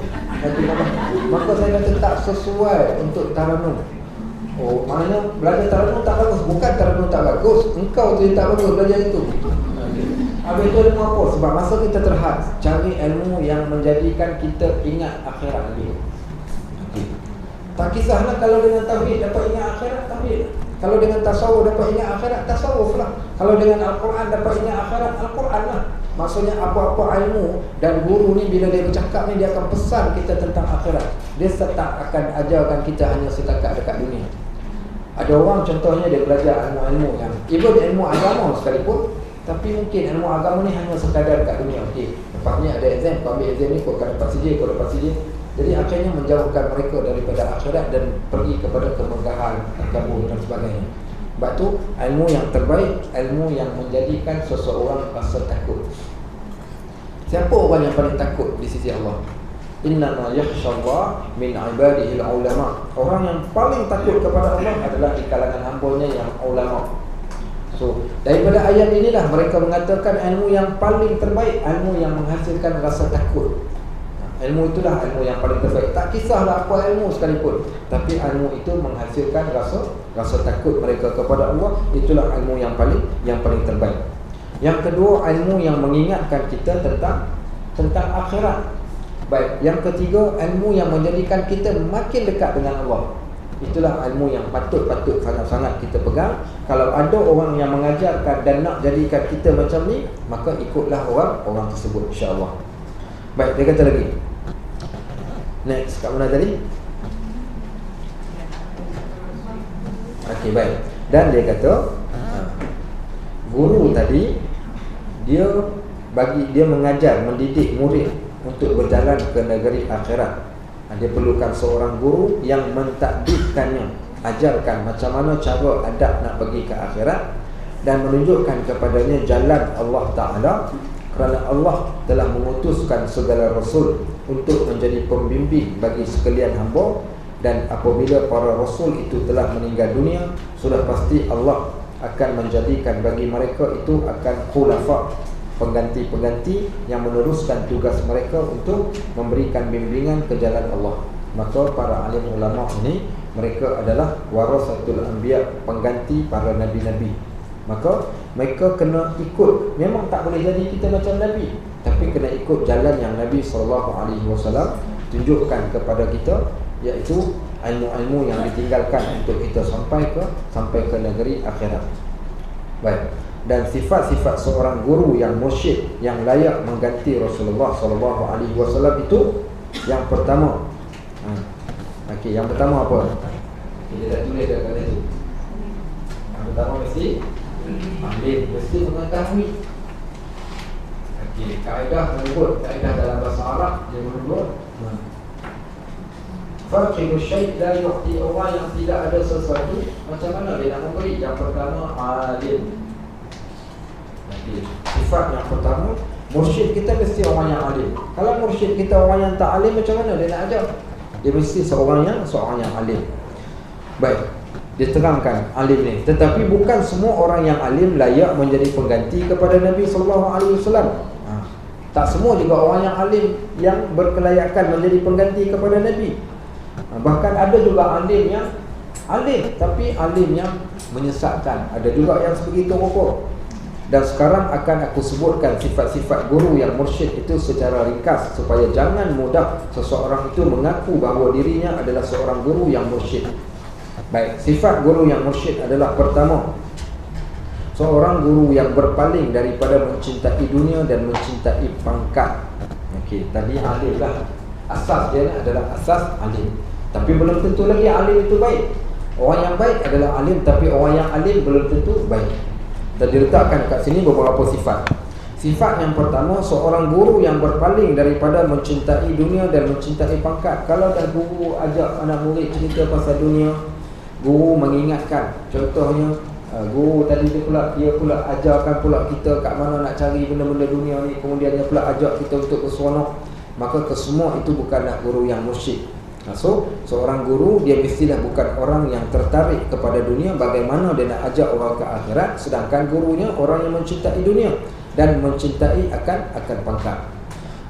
Maka saya kata tak sesuai untuk tarannum. Oh, maknanya belajar tarannum tak bagus. Bukan tarannum tak bagus, engkau tu yang tak bagus belajar itu. Habis itu ilmu apa? Sebab masa kita terhad, cari ilmu yang menjadikan kita ingat akhirat lebih. Tak kisahlah kalau dengan tauhid dapat ingat akhirat, tauhid. Kalau dengan tasawuf dapat ingat akhirat, tasawuf lah. Kalau dengan Al-Quran dapat ingat akhirat, Al-Quran lah. Maksudnya apa-apa ilmu, dan guru ni bila dia bercakap ni, dia akan pesan kita tentang akhirat. Dia tak akan ajarkan kita hanya setakat dekat dunia. Ada orang contohnya dia belajar ilmu-ilmu yang even ilmu agama sekalipun, tapi mungkin ilmu agama ni hanya sekadar dekat dunia. Okey, lepas ni ada exam, kau ambil exam ni, kau akan dapat CJ, kau dapat CJ. Jadi akhirnya menjauhkan mereka daripada akhirat dan pergi kepada kemegahan, kabur dan sebagainya. Sebab tu ilmu yang terbaik, ilmu yang menjadikan seseorang rasa takut. Siapa orang yang paling takut di sisi Allah? Innama yakhshallah min ibadihi al-ulama. Orang yang paling takut kepada Allah adalah di kalangan hamba-Nya yang ulama. So, daripada ayat inilah mereka mengatakan ilmu yang paling terbaik, ilmu yang menghasilkan rasa takut Ilmu itulah ilmu yang paling terbaik. Tak kisahlah apa ilmu sekalipun, tapi ilmu itu menghasilkan rasa takut mereka kepada Allah. Itulah ilmu yang paling terbaik. Yang kedua, ilmu yang mengingatkan kita tentang akhirat. Baik, yang ketiga, ilmu yang menjadikan kita makin dekat dengan Allah. Itulah ilmu yang patut sangat-sangat kita pegang. Kalau ada orang yang mengajarkan dan nak jadikan kita macam ni, maka ikutlah orang tersebut, insya-Allah. Baik, dia kata lagi. Next, kat mana tadi? Okey, baik. Dan dia kata guru tadi dia mengajar, mendidik murid untuk berjalan ke negeri akhirat. Dia perlukan seorang guru yang mentadbirkannya, ajarkan macam mana cara adab nak pergi ke akhirat, dan menunjukkan kepadanya jalan Allah Ta'ala, kerana Allah telah mengutuskan segala rasul untuk menjadi pembimbing bagi sekalian hamba. Dan apabila para rasul itu telah meninggal dunia, sudah pasti Allah akan menjadikan bagi mereka itu akan khulafa, pengganti-pengganti yang meneruskan tugas mereka untuk memberikan bimbingan ke jalan Allah. Maka para alim ulama ini, mereka adalah warasatul anbiya, pengganti para nabi-nabi. Maka mereka kena ikut. Memang tak boleh jadi kita macam Nabi, tapi kena ikut jalan yang Nabi SAW tunjukkan kepada kita, iaitu ilmu-ilmu yang ditinggalkan untuk kita sampai ke negeri akhirat. Baik. Dan sifat-sifat seorang guru yang mursyid yang layak mengganti Rasulullah SAW itu, yang pertama, okey, yang pertama apa? Kita dah tulis dah kata tu. Yang pertama mesti alim, mesti mengetahui. Okey, kaedah menyebut, kaedah dalam bahasa Arab dia menyebut faqihu syai' la yu'ti, orang yang tidak ada sesuatu, macam mana dia nak memberi? Yang pertama alim. Sifat yang pertama, mursyid kita mesti orang yang alim. Kalau mursyid kita orang yang tak alim, macam mana dia nak ajar? Dia mesti seorang yang alim. Baik, diterangkan alim ni. Tetapi bukan semua orang yang alim layak menjadi pengganti kepada Nabi SAW. Tak semua juga orang yang alim yang berkelayakan menjadi pengganti kepada Nabi. Bahkan ada juga alim yang alim, tapi alim yang menyesatkan. Ada juga yang sebegitu rupa. Dan sekarang akan aku sebutkan sifat-sifat guru yang mursyid itu secara ringkas, supaya jangan mudah seseorang itu mengaku bahawa dirinya adalah seorang guru yang mursyid. Baik, sifat guru yang mursyid adalah pertama, seorang guru yang berpaling daripada mencintai dunia dan mencintai pangkat. Okey, tadi alim lah. Asas dia adalah asas alim. Tapi belum tentu lagi alim itu baik. Orang yang baik adalah alim, tapi orang yang alim belum tentu baik. Dan diletakkan kat sini beberapa sifat. Sifat yang pertama, seorang guru yang berpaling daripada mencintai dunia dan mencintai pangkat. Kalau dah guru ajak anak murid cerita pasal dunia, guru mengingatkan, contohnya guru tadi dia pula ajarkan pula kita kat mana nak cari benda-benda dunia ni, kemudian dia pula ajak kita untuk berseronok, maka kesemua itu bukanlah guru yang mursyid. So, seorang guru dia mestilah bukan orang yang tertarik kepada dunia. Bagaimana dia nak ajak orang ke akhirat, sedangkan gurunya orang yang mencintai dunia dan mencintai akan pangkat.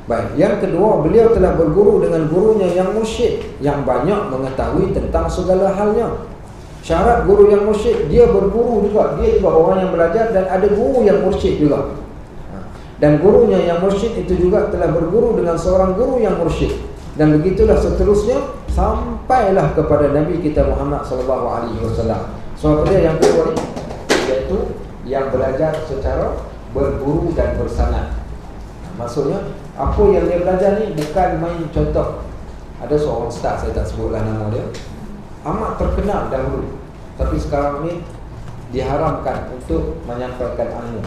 Baik, yang kedua, beliau telah berguru dengan gurunya yang mursyid, yang banyak mengetahui tentang segala halnya. Syarat guru yang mursyid, dia berguru juga, dia juga orang yang belajar, dan ada guru yang mursyid juga. Dan gurunya yang mursyid itu juga telah berguru dengan seorang guru yang mursyid. Dan begitulah seterusnya sampailah kepada Nabi kita Muhammad SAW. So, dia yang kedua ni, iaitu yang belajar secara berguru dan bersanad. Maksudnya, apa yang dia belajar ni bukan main. Contoh, ada seorang ustaz, saya tak sebutlah nama dia, amat terkenal dahulu, tapi sekarang ni diharamkan untuk menyampaikan ilmu.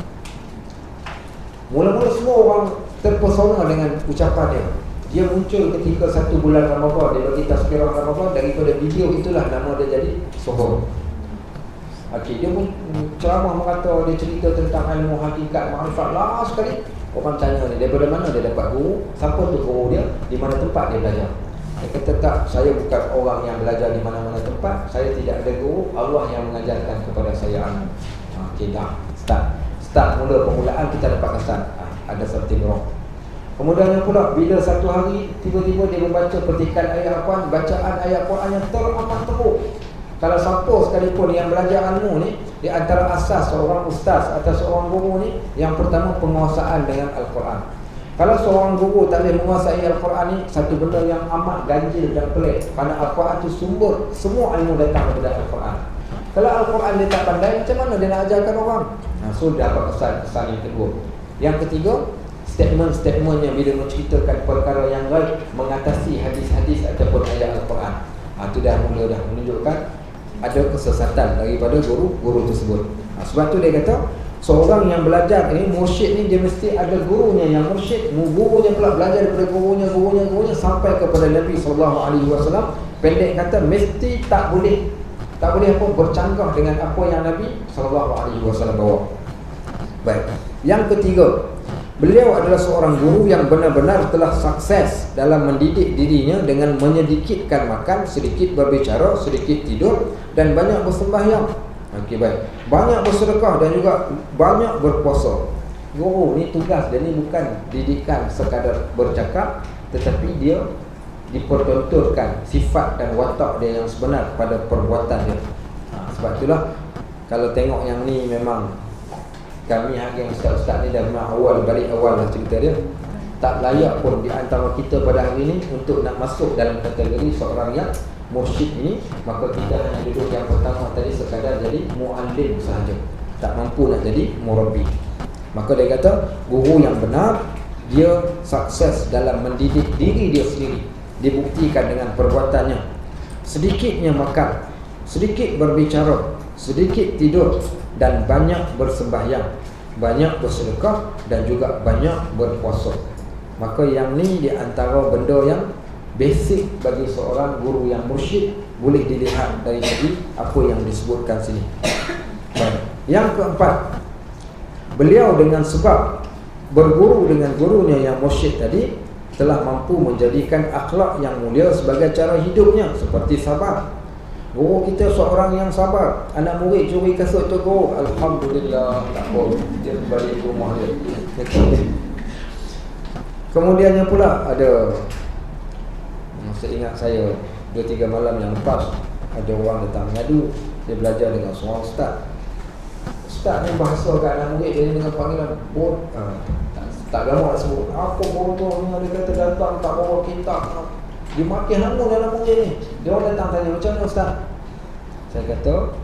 Mula-mula semua orang terpesona dengan ucapan dia. Dia muncul ketika 1 bulan Ramadan, dia bagi tazkirah Ramadan, daripada video itulah nama dia jadi sohor. Okey, dia pun ceramah mengata, dia cerita tentang ilmu hakikat, makrifat. Lama sekali orang tanya ni, daripada mana dia dapat guru, siapa tu guru dia, di mana tempat dia belajar. Dia kata, tak, saya bukan orang yang belajar di mana-mana tempat, saya tidak ada guru, Allah yang mengajarkan kepada saya ilmu. Okey, dah start mula permulaan kita dapat kesan ada something wrong. Kemudian pula bila satu hari tiba-tiba dia membaca petikan ayat Al-Quran, bacaan ayat Quran yang teramat teruk. Kalau siapa sekalipun yang belajar ilmu ni, di antara asas seorang ustaz atau seorang guru ni, yang pertama penguasaan dengan Al-Quran. Kalau seorang guru tak boleh menguasai Al-Quran ni, satu benda yang amat ganjil dan pelik. Kerana Al-Quran tu sumber semua ilmu datang daripada Al-Quran. Kalau Al-Quran dia tak pandai, macam mana dia nak ajarkan orang? So dapat kesan yang kedua. Yang ketiga, statement-statementnya bila menceritakan perkara yang gaib, mengatasi hadis-hadis ataupun ayat Al-Quran. Itu dah mula dah menunjukkan ada kesesatan daripada guru tersebut. Sebab tu dia kata, seorang yang belajar ni, mursyid ni, dia mesti ada gurunya yang mursyid, gurunya pula belajar daripada gurunya sampai kepada Nabi SAW. Pendek kata, mesti tak boleh apa bercanggah dengan apa yang Nabi SAW bawa. Baik. Yang ketiga, beliau adalah seorang guru yang benar-benar telah sukses dalam mendidik dirinya dengan menyedikitkan makan, sedikit berbicara, sedikit tidur dan banyak bersembahyang. Okey, baik. Banyak bersedekah dan juga banyak berpuasa. Guru ni tugas dia ni bukan didikan sekadar bercakap, tetapi dia dipertontonkan sifat dan watak dia yang sebenar pada perbuatan dia. Sebab itulah kalau tengok yang ni memang kami yang ustaz-ustaz ni dah memang balik awal lah cerita dia. Tak layak pun di antara kita pada hari ini untuk nak masuk dalam kategori seorang yang mursyid ini. Maka kita hanya duduk yang pertama tadi sekadar jadi muallim sahaja, tak mampu nak jadi murabbi. Maka dia kata guru yang benar, dia sukses dalam mendidik diri dia sendiri, dibuktikan dengan perbuatannya. Sedikitnya makan, sedikit berbicara, sedikit tidur dan banyak bersembahyang, banyak bersedekah dan juga banyak berpuasa. Maka yang ni di antara benda yang basic bagi seorang guru yang mursyid, boleh dilihat dari segi apa yang disebutkan sini. Yang keempat, beliau dengan sebab berguru dengan gurunya yang mursyid tadi, telah mampu menjadikan akhlak yang mulia sebagai cara hidupnya, seperti sabar. Guru kita seorang yang sabar. Anak murid curi kasut tu guru, alhamdulillah, tak apa, dia balik ke rumah dia. Kemudiannya pula ada, seingat saya 2-3 malam yang lepas, ada orang datang mengadu. Dia belajar dengan seorang ustaz. Ustaz ni bahasa kat anak murid dia dengan panggilan tak gamak nak sebut. Apa bodohnya, dia kata datang tak bawa kitab. Dia makin hamun dalam murid ni. Dia orang datang tanya, macam mana ustaz? Saya kata,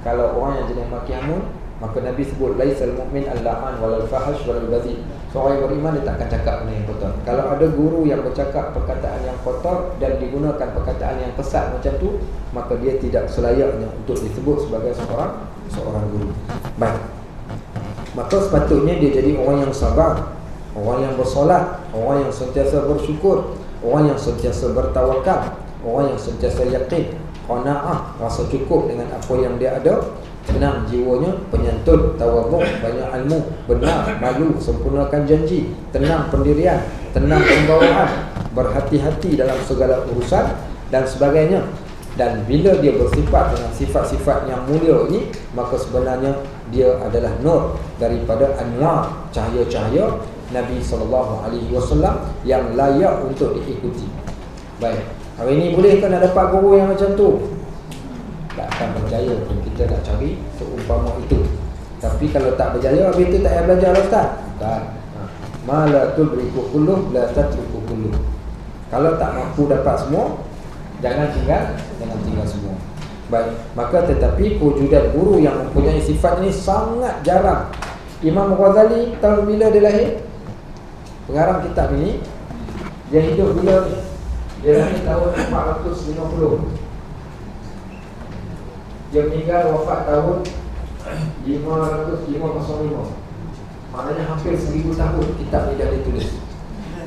kalau orang yang jenis makin hamun, maka Nabi sebut laisal mu'min al-la'an walal fahash walal bazi. Seorang yang beriman dia tak akan cakap benda yang kotor. Kalau ada guru yang bercakap perkataan yang kotor dan digunakan perkataan yang kesat macam tu, maka dia tidak selayaknya untuk disebut sebagai seorang guru. Baik. Maka sepatutnya dia jadi orang yang sabar, orang yang bersolat, orang yang sentiasa bersyukur, orang yang sentiasa bertawakal, orang yang sentiasa yakin, qanaah, rasa cukup dengan apa yang dia ada, tenang jiwanya, penyantun, tawaduk, banyak ilmu, benar, malu, sempurnakan janji, tenang pendirian, tenang pembawaan, berhati-hati dalam segala urusan dan sebagainya. Dan bila dia bersifat dengan sifat-sifat yang mulia ini, maka sebenarnya dia adalah nur daripada anwar, cahaya-cahaya Nabi SAW yang layak untuk diikuti. Baik, hari ini bolehkah nak dapat guru yang macam tu? Tak akan berjaya pun kita nak cari seumpama itu. Tapi kalau tak berjaya, habis itu tak payah belajar lah ustaz. Tak. Ma la tudriku kulluh la tatruku kulluh. Kalau tak mampu dapat semua, jangan tinggal semua. Baik, maka tetapi kewujudan guru yang mempunyai sifat ini sangat jarang. Imam Ghazali tahu bila dia lahir? Pengarang kitab ini, dia hidup bila ni? Dia lahir tahun 450. Dia meninggal wafat tahun 505. Maknanya hampir 1000 tahun kitab ni dah ditulis.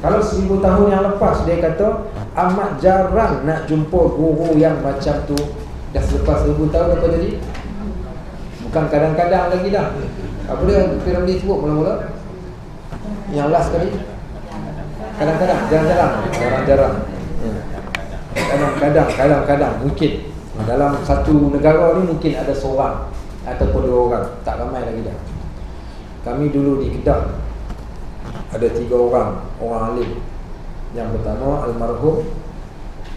Kalau 1000 tahun yang lepas, dia kata amat jarang nak jumpa guru yang macam tu. Dah selepas 1000 tahun apa jadi? Bukan kadang-kadang lagi dah. Apa dia Piramli sebut mula-mula? Yang last kali? Kadang-kadang, jarang-jarang. Kadang-kadang mungkin dalam satu negara ni mungkin ada seorang ataupun 2 orang, tak ramai lagi dah. Kami dulu di Kedah ada 3 orang alim. Yang pertama almarhum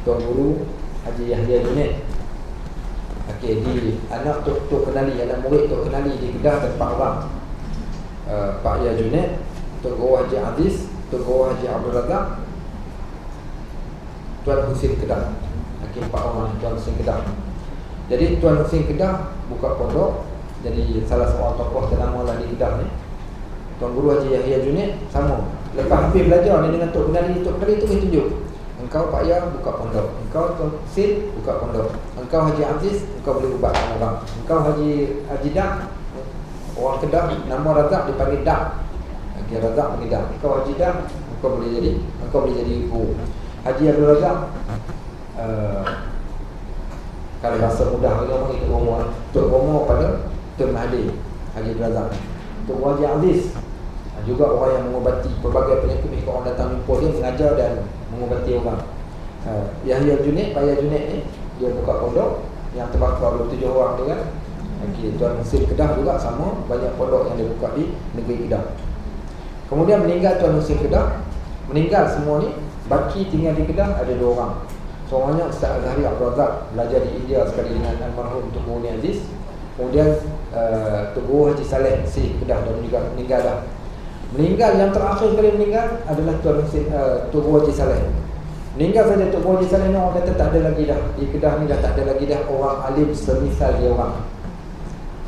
Tuan Guru Haji Yahya Junaid. Okey, di anak Tok Kenali, anak murid Tok Kenali di Kedah ada 4 orang. Pak Yahya Junaid, Tuan Guru Haji Aziz, Tuan Guru Haji Abdul Razak, Tuan Husin Kedah. Okey, 4 orang Tuan Husin Kedah. Jadi Tuan Husin Kedah buka pondok, jadi salah seorang tokoh ternama lah di Kedah ni. Tuan Guru Haji Yahya Junaid sama. Lepas habis belajar ni dengan Tok Kenali tu tunjuk. Engkau Pak Ya buka pondok, engkau Tuan Husin buka pondok, engkau Haji Aziz engkau boleh ubatkan orang, engkau Haji Dak, orang Kedah nama Razak dipanggil Dak. Okey, Razak panggil Dak. Engkau Haji Dak engkau boleh jadi guru. Haji Abdul Razak kalau rasa mudah orang ikut rumah Tok Romo pada Tun Mahathir Haji Abdul Razak. Tok Haji Aziz juga orang yang mengobati pelbagai penyakit. Jika orang datang jumpa dia, mengajar dan mengobati orang. Yahya Junaid, Pak Yahya Junaid ni dia buka pondok yang terbakar 27 orang tu kan. Okey, Tuan Husin Kedah juga sama, banyak pondok yang dia buka di negeri Kedah. Kemudian meninggal Tuan Husin Kedah, meninggal semua ni, baki tinggal di Kedah ada 2 orang. Seorangnya Ustaz Azhari Abdul Razak, belajar di India sekali dengan almarhum Tok Guru Aziz. Kemudian Tok Guru Haji Saleh si Kedah dan juga meninggal dah. Meninggal yang terakhir kali meninggal adalah Tuan Tok Guru Haji Saleh. Meninggal saja Tok Guru Haji Saleh ni, orang kata tak ada lagi dah. Di Kedah ni dah tak ada lagi dah orang alim semisal dia orang.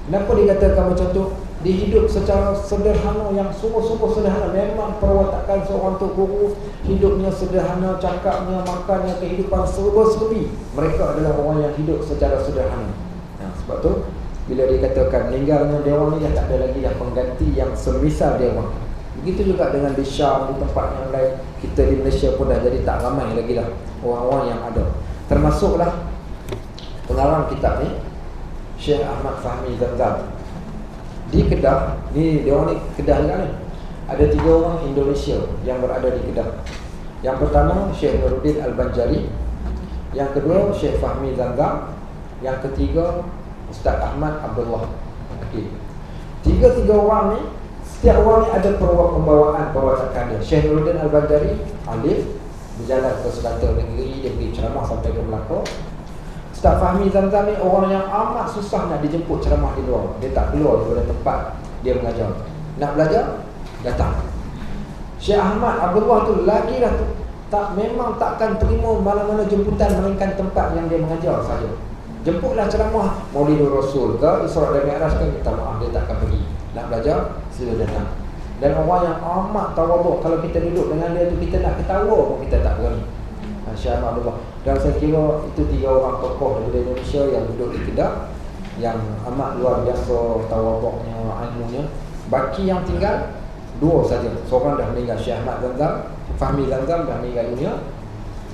Kenapa dikatakan macam tu? Dia hidup secara sederhana, yang sungguh-sungguh sederhana. Memang perwatakan seorang Tok Guru, hidupnya sederhana, cakapnya, makannya, kehidupan serba-serbi. Mereka adalah orang yang hidup secara sederhana. Sebab tu bila dikatakan meninggalnya dia orang ni, dah tak ada lagi dah pengganti yang semisal dia orang. Begitu juga dengan di Syam, di tempat yang lain. Kita di Malaysia pun dah jadi tak ramai lagi dah orang-orang yang ada. Termasuklah pengarang kitab ni, Syekh Ahmad Fahmi Zamzam. Di Kedah ni, dia orang ni Kedah juga ni, ada 3 orang Indonesia yang berada di Kedah. Yang pertama Syekh Nuruddin Al-Banjari, yang kedua Syekh Fahmi Zamzam, yang ketiga Ustaz Ahmad Abdullah. Okey, 3 orang ni, setiap orang ni ada pembawaan perwatakan dia. Syekh Nuruddin Al-Banjari alif, berjalan ke sebatas negeri, dia pergi ceramah sampai ke Melaka. Ustaz Fahmi Zamzam ni orang yang amat susah nak dijemput ceramah di luar. Dia tak keluar daripada tempat dia mengajar. Nak belajar, datang. Syekh Ahmad Abdullah tu lagi dah tu, memang takkan terima mana-mana jemputan melainkan tempat yang dia mengajar saja. Jemputlah ceramah Maulidur Rasul ke Isra dan Mi'raj kan, minta maaf dia takkan pergi. Nak belajar, sila datang. Dan orang yang amat tawaduk, kalau kita duduk dengan dia tu, kita nak ketawa pun kita tak berani. Syekh Ahmad Abdullah. Dan saya kira itu 3 orang tokoh daripada Indonesia yang duduk di Kedah, yang amat luar biasa tawaduknya, ilmunya. Baki yang tinggal 2 saja. Seorang dah meninggal, Syekh Ahmad Zamzam, Fahmi Zamzam dah meninggal dunia.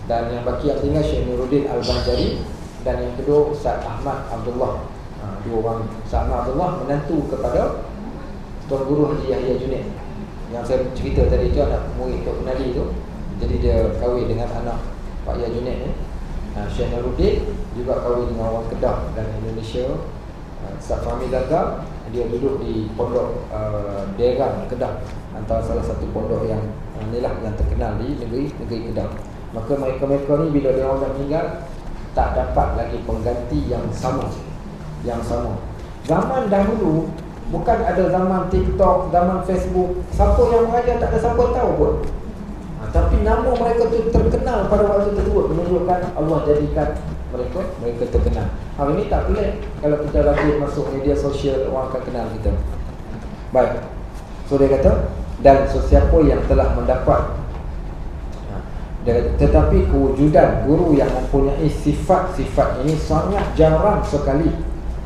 Dan yang baki yang tinggal Syekh Nuruddin Al-Banjari, dan yang kedua Ustaz Ahmad Abdullah. 2 orang. Ustaz Ahmad Abdullah menantu kepada Tuan Guru Haji Yahya Junaid yang saya cerita tadi tu, anak murid Tok Kenali tu. Jadi dia kahwin dengan anak Pak Yahya Junaid ni. Syekh Nuruddin juga kahwin dengan orang Kedah dan Indonesia. Ustaz Fahmi Zamzam dia duduk di pondok daerah Kedah, antara salah satu pondok yang inilah yang terkenal di negeri Kedah. Maka mereka ni bila dia orang dah meninggal, tak dapat lagi pengganti yang sama. Zaman dahulu bukan ada zaman TikTok, zaman Facebook, siapa yang mengajar tak ada siapa tahu pun. Tapi nama mereka tu terkenal pada waktu tersebut, menunjukkan Allah jadikan mereka terkenal. Hari ini tak pelik kalau kita lagi masuk media sosial, orang akan kenal kita. Baik. So dia kata, dan sesiapa yang telah mendapat, tetapi kewujudan guru yang mempunyai sifat-sifat ini sangat jarang sekali.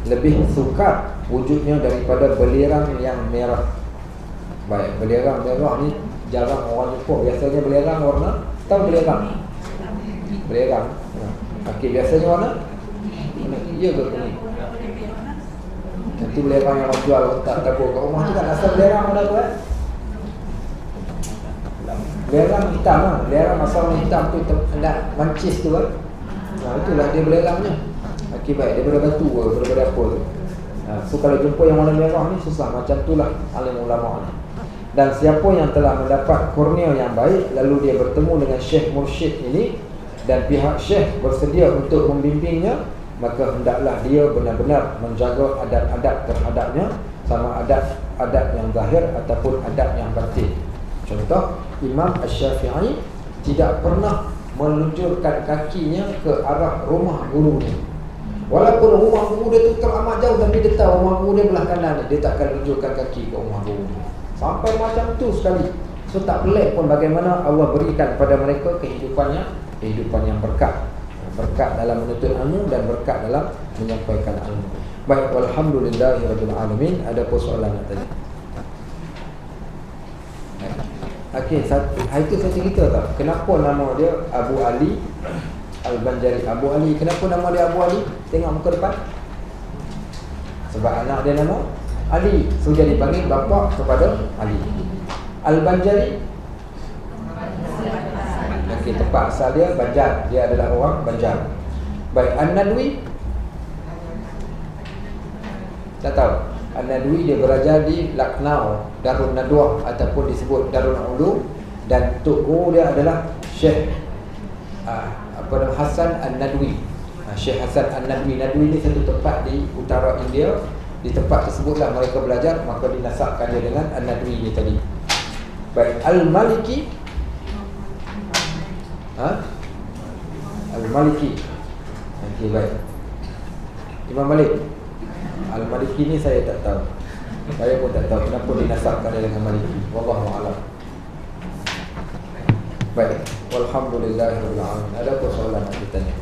Lebih sukar wujudnya daripada belerang yang merah. Baik, belerang merah ni jarang orang jumpa. Biasanya belerang warna, tahu belerang? Belerang. Okey, biasanya warna? Ya ke kuning? Itu belerang yang orang jual tak tabur kat rumah tu kan. Asal belerang mana tu kan? Belerang hitam lah. Belerang asal hitam tu nak mancis tu kan. Itulah dia belerangnya. Okey, baik, daripada batu ke, daripada apa tu. So kalau jumpa yang warna merah ni susah. Macam tu lah alim ulama ni. Dan siapa yang telah mendapat kurnia yang baik, lalu dia bertemu dengan Syekh Mursyid ini, dan pihak Syekh bersedia untuk membimbingnya, maka hendaklah dia benar-benar menjaga adab-adab terhadapnya, sama adab yang zahir ataupun adab yang batin. Contoh, Imam Asy-Syafi'i tidak pernah meluncurkan kakinya ke arah rumah gurunya. Walaupun rumah guru dia tu teramat jauh, tapi dia tahu rumah guru dia belah kanan ni, dia tak akan luncurkan kaki ke rumah guru dia. Sampai macam tu sekali. So tak pelik pun bagaimana Allah berikan pada mereka kehidupan yang berkat. Berkat dalam menuntut ilmu dan berkat dalam menyampaikan ilmu. Baik, walhamdulillahirabbil alamin. Ada persoalan nak tanya? Okey, itu saya cerita tak? Kenapa nama dia Abu Ali Al-Banjari? Abu Ali, kenapa nama dia Abu Ali? Tengok muka depan. Sebab anak dia nama Ali, so dia dipanggil bapa kepada Ali. Al-Banjari, okey, tempat asal dia Banjar, dia adalah orang Banjar. Baik, An-Nadwi, tak tahu. An-Nadwi dia belajar di Lucknow, Darun Nadwah ataupun disebut Darul Ulum, dan tok guru dia adalah Syekh Hasan An-Nadwi. Syekh Hasan An-Nadwi. Nadwi ni satu tempat di utara India. Di tempat tersebutlah mereka belajar, maka dinasabkan dia dengan An-Nadwi ni tadi. Baik, Al-Maliki, Al-Maliki. Okey, baik. Imam Malik. Al-Maliki ni saya tak tahu. Saya pun tak tahu kenapa dinasabkan dia dengan Maliki. Wallahu a'lam. Baik, walhamdulillahirabbil alamin. Ada apa soalan nak ditanya?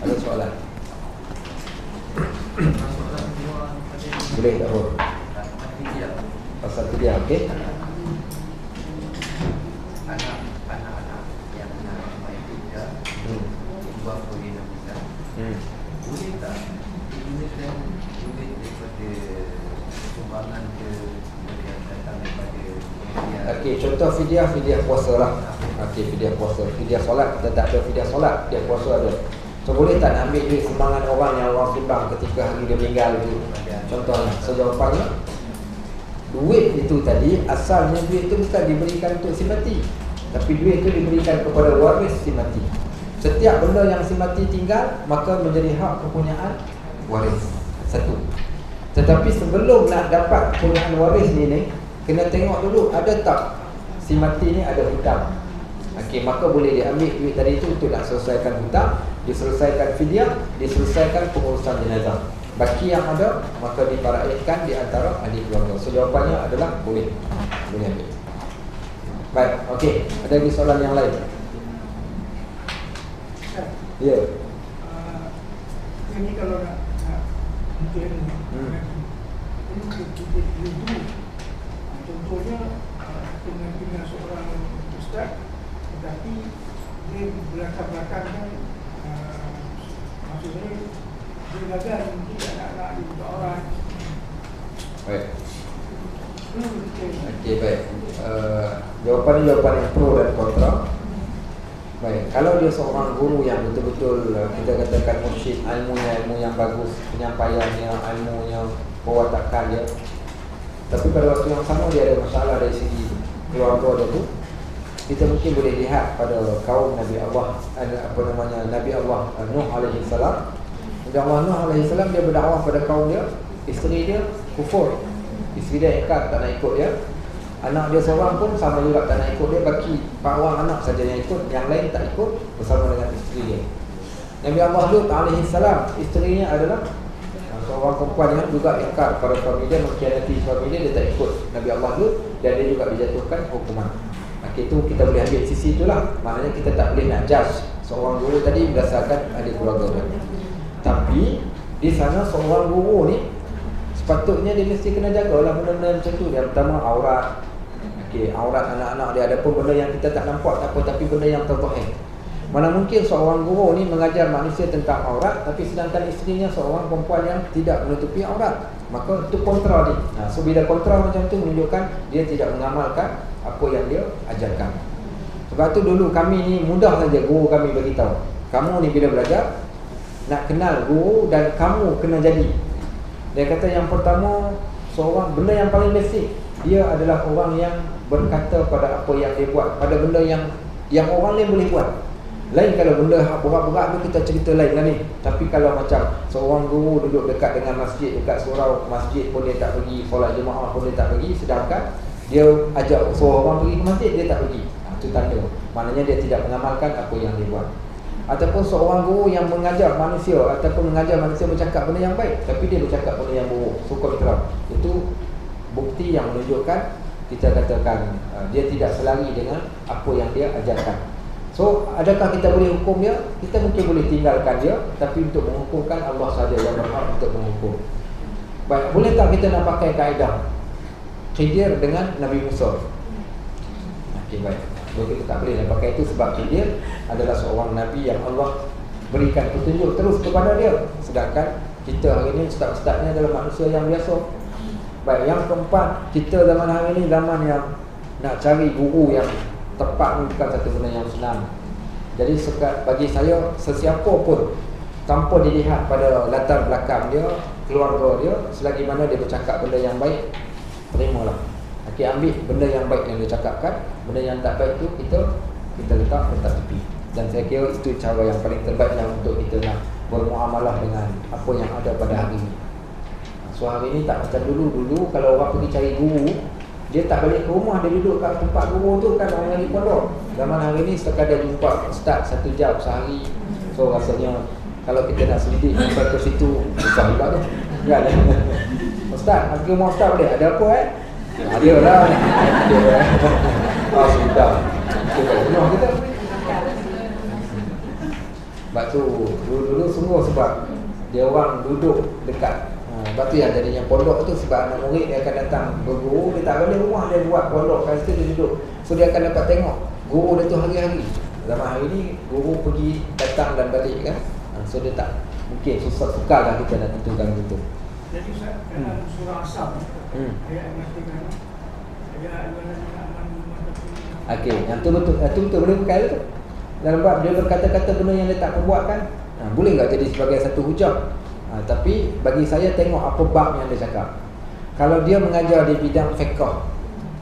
Ada soalan? Boleh tak apa? Pasal dia, okey? Anak-anak yang nak main kerja, buat boleh nak bisa. Boleh tak digunakan duit daripada sumbangan ke yang datang daripada media? Okey, contoh fidyah puasa lah. Okey, fidyah puasa. Fidyah solat, kita tak ada fidyah solat, fidyah puasa ada. So boleh tak nak ambil duit sumbangan orang yang orang sumbang ketika hari dia meninggal itu? Contohnya, sejawapannya, duit itu tadi, asalnya duit itu bukan diberikan untuk si mati, tapi duit itu diberikan kepada waris si mati. Setiap benda yang si mati tinggal, maka menjadi hak kepunyaan waris. Satu. Tetapi sebelum nak dapat kepunyaan waris ni, kena tengok dulu ada tak si mati ni ada hutang. Okey, maka boleh diambil duit tadi itu untuk nak selesaikan hutang, diselesaikan fidyah, diselesaikan pengurusan jenazah. Baki yang ada, maka diparaidkan di antara ahli keluarga. So jawapannya adalah boleh. Boleh ambil. Baik, okey. Ada lagi soalan yang lain? Ya. Ini kalau nak mungkin contohnya dengan seorang ustaz, tetapi dia belakang-belakangnya maksudnya dia gagal mungkin anak-anak di orang. Baik. Okey, baik. Jawapan yang pro dan kontra. Baik, kalau dia seorang guru yang betul-betul kita katakan mursyid, ilmu yang bagus, penyampaiannya, ilmunya, pewatakan dia, tapi pada waktu yang sama dia ada masalah dari segi keluarga dia tu, kita mungkin boleh lihat pada kaum Nabi Allah, Nabi Allah Nuh alaihi salam. Nabi Allah Nuh alaihi salam dia berdakwah pada kaum dia, isteri dia kufur, isteri dia ikat tak nak ikut dia. Anak dia seorang pun sama juga tak nak ikut dia, bagi 4 orang anak saja yang ikut, yang lain tak ikut bersama dengan isteri dia. Nabi Allah Lut alaihi salam, isterinya adalah seorang perempuan yang juga ingkar pada suami dia, mengkhianati suami dia tak ikut Nabi Allah Lut, dan dia juga dijatuhkan hukuman. Okey, itu kita boleh ambil sisi itulah. Maknanya kita tak boleh nak judge seorang guru tadi berdasarkan ahli keluarga dia. Tapi di sana seorang guru ni sepatutnya dia mesti kena jagalah benda-benda macam tu. Yang pertama aurat. Okey, aurat anak-anak dia, ada pun benda yang kita tak nampak tak apa, tapi benda yang terzahir. Mana mungkin seorang guru ni mengajar manusia tentang aurat, tapi sedangkan isterinya seorang perempuan yang tidak menutupi aurat. Maka itu kontra dia. So bila kontra macam tu menunjukkan dia tidak mengamalkan apa yang dia ajarkan. Sebab tu dulu kami ni mudah saja guru kami beritahu, kamu ni bila belajar nak kenal guru dan kamu kena jadi. Dia kata yang pertama, seorang benda yang paling basic, dia adalah orang yang berkata pada apa yang dia buat, pada benda yang orang lain boleh buat. Lain kalau benda berat-berat tu kita cerita lain lah ni. Tapi kalau macam seorang guru duduk dekat dengan masjid, dekat surau masjid pun dia tak pergi, solat jemaah pun dia tak pergi, sedangkan dia ajak seorang orang pergi ke masjid, dia tak pergi. Itu tanda, maknanya dia tidak mengamalkan apa yang dia buat. Ataupun seorang guru yang mengajar manusia, ataupun mengajar manusia bercakap benda yang baik, tapi dia bercakap benda yang buruk, suka terang. Itu bukti yang menunjukkan, kita katakan dia tidak selari dengan apa yang dia ajarkan. So, adakah kita boleh hukum dia? Kita mungkin boleh tinggalkan dia, tapi untuk menghukumkan Allah sahaja yang berhak untuk menghukum. Baik, boleh tak kita nak pakai kaedah Khidir dengan Nabi Musa? Okey, baik. Kita tak boleh nak pakai itu sebab Khidir adalah seorang Nabi yang Allah berikan petunjuk terus kepada dia. Sedangkan kita hari ini ustaz-ustaznya adalah manusia yang biasa. Baik, yang keempat, kita zaman hari ini zaman yang nak cari guru yang tepat bukan satu benda yang senang. Jadi bagi saya, sesiapa pun tanpa dilihat pada latar belakang dia, keluarga dia, selagi mana dia bercakap benda yang baik, terimalah. Okey, ambil benda yang baik yang dia cakapkan, benda yang tak baik tu kita letak tepi. Dan saya kira itu cara yang paling terbaik untuk kita nak bermuamalah dengan apa yang ada pada hari ini. So hari ini tak macam dulu kalau orang pergi cari guru, dia tak balik ke rumah, dia duduk kat tempat guru tu kan, orang yang di pondok. Zaman hari ni sekadar jumpa ustaz 1 jam sehari. So rasanya kalau kita nak selidik sampai ke situ, susah juga tu. Kan? Ustaz, pergi rumah ustaz boleh? Ada apa Ada lah. Sudah. Rumah kita. Sebab tu dulu sungguh sebab dia orang duduk dekat. Sebab tu yang jadinya pondok tu, sebab anak murid dia akan datang berguru, dia tak balik rumah, dia buat pondok kat situ, dia duduk. So dia akan dapat tengok guru dia tu hari-hari. Zaman hari ni guru pergi datang dan balik kan. So dia tak mungkin susah-sukar lah kita nak tentukan gitu. Jadi dalam surah Asam ayat yang mengatakan ayat okey, yang tu betul boleh pakai tu. Dalam bab dia berkata-kata benda yang dia tak perbuatkan, boleh tak jadi sebagai satu hujah? Tapi bagi saya tengok apa bab yang dia cakap. Kalau dia mengajar di bidang fiqh,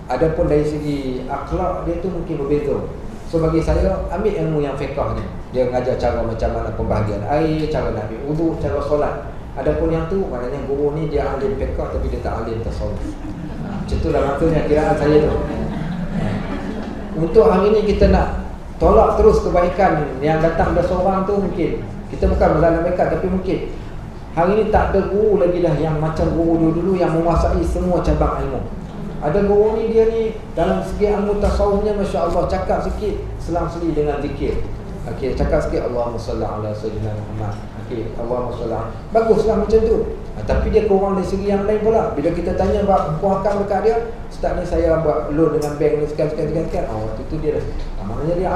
adapun dari segi akhlak dia tu mungkin berbeza. So bagi saya ambil ilmu yang fiqh ni. Dia mengajar cara macam mana pembahagian air, cara nak ambil wuduk, cara solat. Adapun yang tu maknanya guru ni dia alim fiqh tapi dia tak alim tasawuf. Macam itulah maksudnya kiraan saya tu. Untuk hari ni kita nak tolak terus kebaikan yang datang dari seorang tu, mungkin kita bukan menzalimikan, tapi mungkin hari ni tak ada guru lagi dah yang macam guru dulu-dulu yang menguasai semua cabang ilmu. Ada guru ni, dia ni dalam segi ilmu tasawufnya Masya Allah, cakap sikit selang-seli dengan zikir. Okey, cakap sikit Allahumma salli ala sayyidina Muhammad. Okey, Allahumma salli. Baguslah macam tu. Tapi dia kurang dari segi yang lain pula. Bila kita tanya buat puakan dekat dia, ustaz ni saya buat loan dengan bank ni sekian. Waktu tu dia dah. Maknanya dia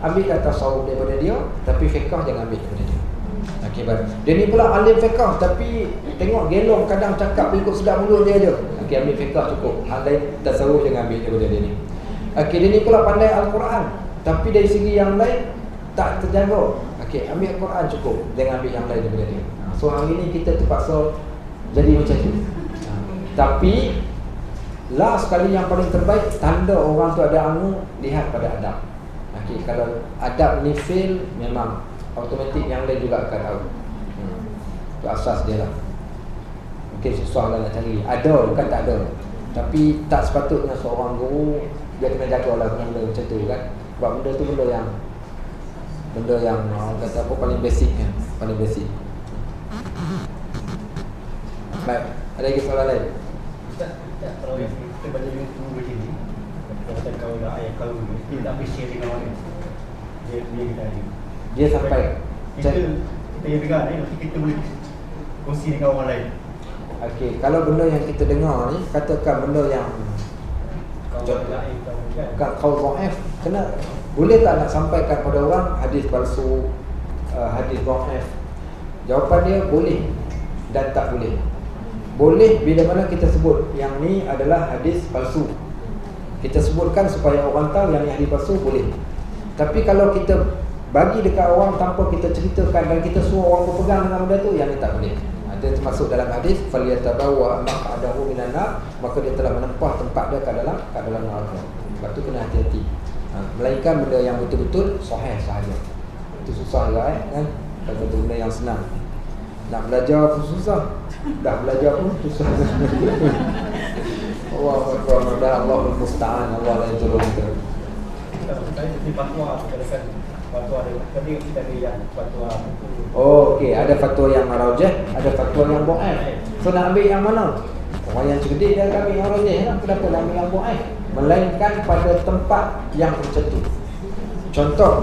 ambil dah tasawuf daripada dia, tapi fiqh jangan ambil daripada dia. Okey, baik. Dia ni pula alim fiqh tapi tengok gelong, kadang cakap ikut sedap mulut dia je. Okey, ambil fiqh cukup. Hal lain tasawuf jangan ambil daripada dia ni. Okey, dia ni pula pandai Al-Quran, tapi dari segi yang lain tak terjaga. Okey, ambil Al-Quran cukup, jangan ambil yang lain daripada dia. So hari ni kita terpaksa jadi macam tu. Tapi last sekali yang paling terbaik, tanda orang tu ada ilmu, lihat pada adab. Okey, kalau adab ni fail, memang automatik yang lain juga akan tahu. Itu asas dia lah. Mungkin susah lah nak cari. Ada, bukan tak ada. Tapi tak sepatutnya seorang guru dia kena jagalah benda macam tu kan. Sebab benda tu benda yang orang kata apa, paling basic kan. Paling basic. Baik, ada lagi soalan lain? Ustaz, kalau kita baca buku begini, kalau dah ayat kalau ni, kita tak boleh share dengan orang. Dia kita ada. Dia sampai kita yang dengar ni, nanti kita boleh kongsi dengan orang lain. Okey, kalau benda yang kita dengar ni, katakan benda yang bukan qaul dhaif, kena boleh tak nak sampaikan pada orang hadis palsu, hadis dhaif? Jawapan dia boleh dan tak boleh. Boleh bila mana kita sebut yang ni adalah hadis palsu. Kita sebutkan supaya orang tahu yang ni hadis palsu, boleh. Tapi kalau kita bagi dekat orang tanpa kita ceritakan dan kita suruh orang berpegang dengan benda tu, yang ni tak boleh. Dia termasuk dalam hadis falyatabawwa maq'adahu minan nar, maka dia telah menempah tempat dia kat dalam neraka. Sebab tu kena hati-hati. Melainkan benda yang betul-betul sahih sahaja. Itu susah juga kan? Satu benda yang senang. Nak belajar pun susah. Dah belajar pun susah. Allahu akbar, Allahul musta'an, Allah yang tolong kita. Saya jadi fatwa berdasarkan fatwa ada. Tadi kita ada yang fatwa. Oh, okey, ada fatwa yang marajih, ada fatwa yang dhaif. So nak ambil yang mana? Orang yang cerdik dia akan ambil yang rajih lah. Kenapa nak ambil yang dhaif? Melainkan pada tempat yang tertentu. Contoh,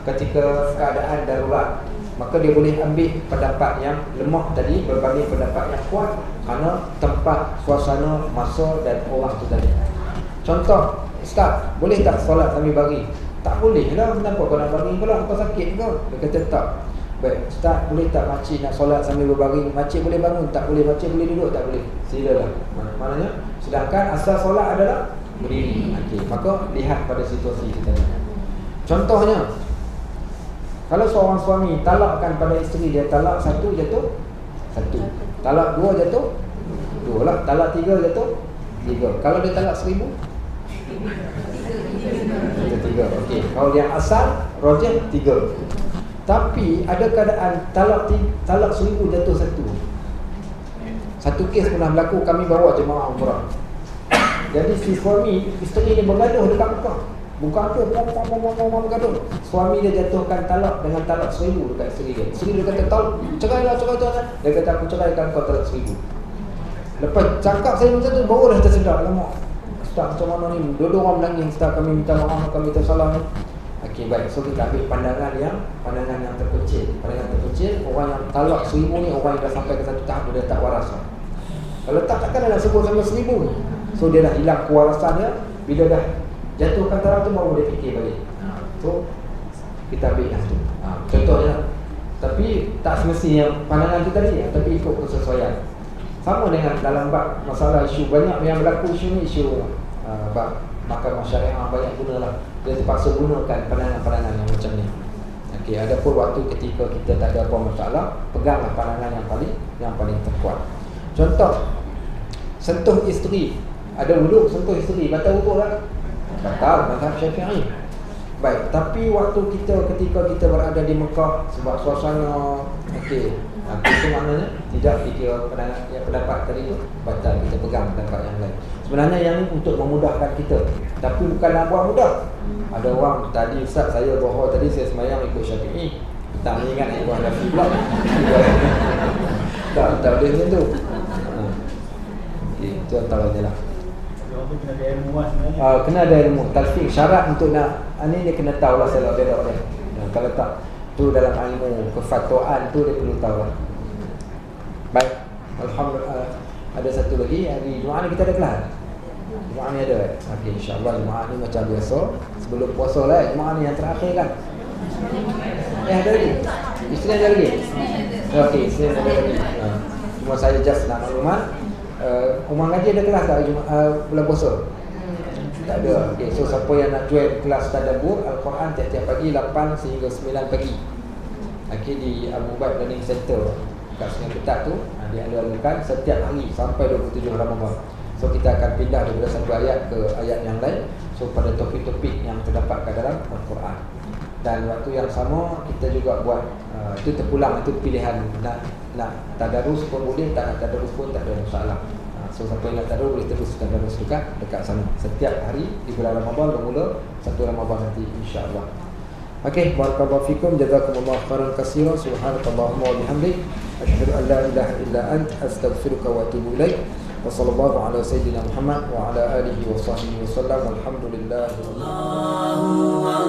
ketika keadaan darurat, maka dia boleh ambil pendapat yang lemah tadi berbanding pendapat yang kuat kerana tempat, suasana, masa dan orang tu tadi. Contoh, Ustaz, boleh tak solat sambil baring? Tak boleh lah. Kenapa kau nak baring pula? Kau sakit ke? Dia kata tak. Baik, Ustaz, boleh tak makcik nak solat sambil berbaring? Makcik boleh bangun? Tak boleh. Makcik boleh duduk? Tak boleh. Silalah. Maknanya, sedangkan asal solat adalah berdiri. Okay. Maka lihat pada situasi kita ni. Contohnya, kalau seorang suami talakkan pada isteri dia, talak satu jatuh satu, talak dua jatuh dua lah, talak tiga jatuh tiga. Kalau dia talak 1000 tiga. Okey, kalau yang asal rajih 3. Tapi ada keadaan talak 1000 jatuh satu. Satu kes pernah berlaku, kami bawa jemaah umrah. Jadi si suami, isteri dia bergaduh dekat Mekah. Bukan tu, bergaduh. Suami dia jatuhkan talak dengan talak 1000 dekat isteri dia. Isteri dia kata, cerailah. Dia kata, aku ceraikan kau talak 1000. Lepas cakap saya macam tu, barulah tersedar. Alamak, Ustaz macam mana ni? Dua-dua orang menangis. Ustaz, kami minta maaf, kami tersalah ni. Okey, baik. So kita ambil pandangan yang terkecil. Pandangan terkecil, orang yang talak 1000 ni, orang yang dah sampai ke satu tahap dia dah tak waras lah. Kalau takkan dah sebut sampai 1000. So dia dah hilang kewarasan dia. Bila dah jatuhkan talak tu, baru dia fikir balik. So kita ambil yang tu. Contohnya. Tapi tak semestinya pandangan kita tadi, tapi ikut kesesuaian. Sama dengan dalam bab masalah isu, banyak yang berlaku isu ni, isu bab mahkamah syariah banyak gunalah. Dia terpaksa gunakan pandangan-pandangan yang macam ni. Okey, ada pun waktu ketika kita tak ada apa masalah, peganglah pandangan yang paling terkuat. Contoh, sentuh isteri. Ada wuduk sentuh isteri, batal wuduk lah. Batal, mazhab Syafi'i. Baik, tapi waktu ketika kita berada di Mekah sebab suasana okey, itu maknanya tidak dikira pendapat tadi itu batal, kita pegang pendapat yang lain. Sebenarnya yang ini untuk memudahkan kita, tapi bukan nak buat mudah. Ada orang tadi, Ustaz, saya bohong tadi saya semayang ikut Syafi'i, tak ingat ikut Hanafi pula. Tak boleh macam tu. Okey, itu antaranya lah. Kena ada ilmu sebenarnya. Kena ada ilmu. Talfiq, syarat untuk nak ni dia kena tahu lah selok-belok dia. Kalau tak, tu dalam ilmu kefatwaan tu dia perlu tahu lah. Baik, alhamdulillah. Ada satu lagi, hari Jumaat ni kita ada kelas. Jumaat ni ada. Okey, insya-Allah Jumaat ni macam biasa. Sebelum puasa lah, Jumaat ni yang terakhir kan. Ada lagi. Isnin ada lagi. Okey, Isnin ada lagi. Cuma saya just nak maklumat. Umar ngaji ada kelas tak bulan puasa? Tak ada. Okay, so siapa yang nak join kelas tadabbur Al-Quran tiap-tiap pagi 8 sehingga 9 pagi. Okay, di Abu Baid Learning Center kat Sungai Petak tu, dia alu-alukan setiap hari sampai 27 Ramadan. So kita akan pindah daripada satu ayat ke ayat yang lain. So pada topik-topik yang terdapat kat dalam Al-Quran. Dan waktu yang sama kita juga buat itu terpulang, itu pilihan nak tadarus pun boleh, tak nak tadarus pun tak ada masalah. So siapa yang nak tadarus boleh terus tadarus dekat sana setiap hari di bulan Ramadan bermula 1 Ramadan nanti insya-Allah. Okey, barakallahu fikum, jazakumullahu khairan katsiran, subhanakallahumma wa bihamdik, asyhadu an la ilaha illa anta, astaghfiruka wa atubu ilaik. Wa sallallahu ala sayyidina Muhammad wa ala alihi wa sahbihi wasallam. Alhamdulillah. Allah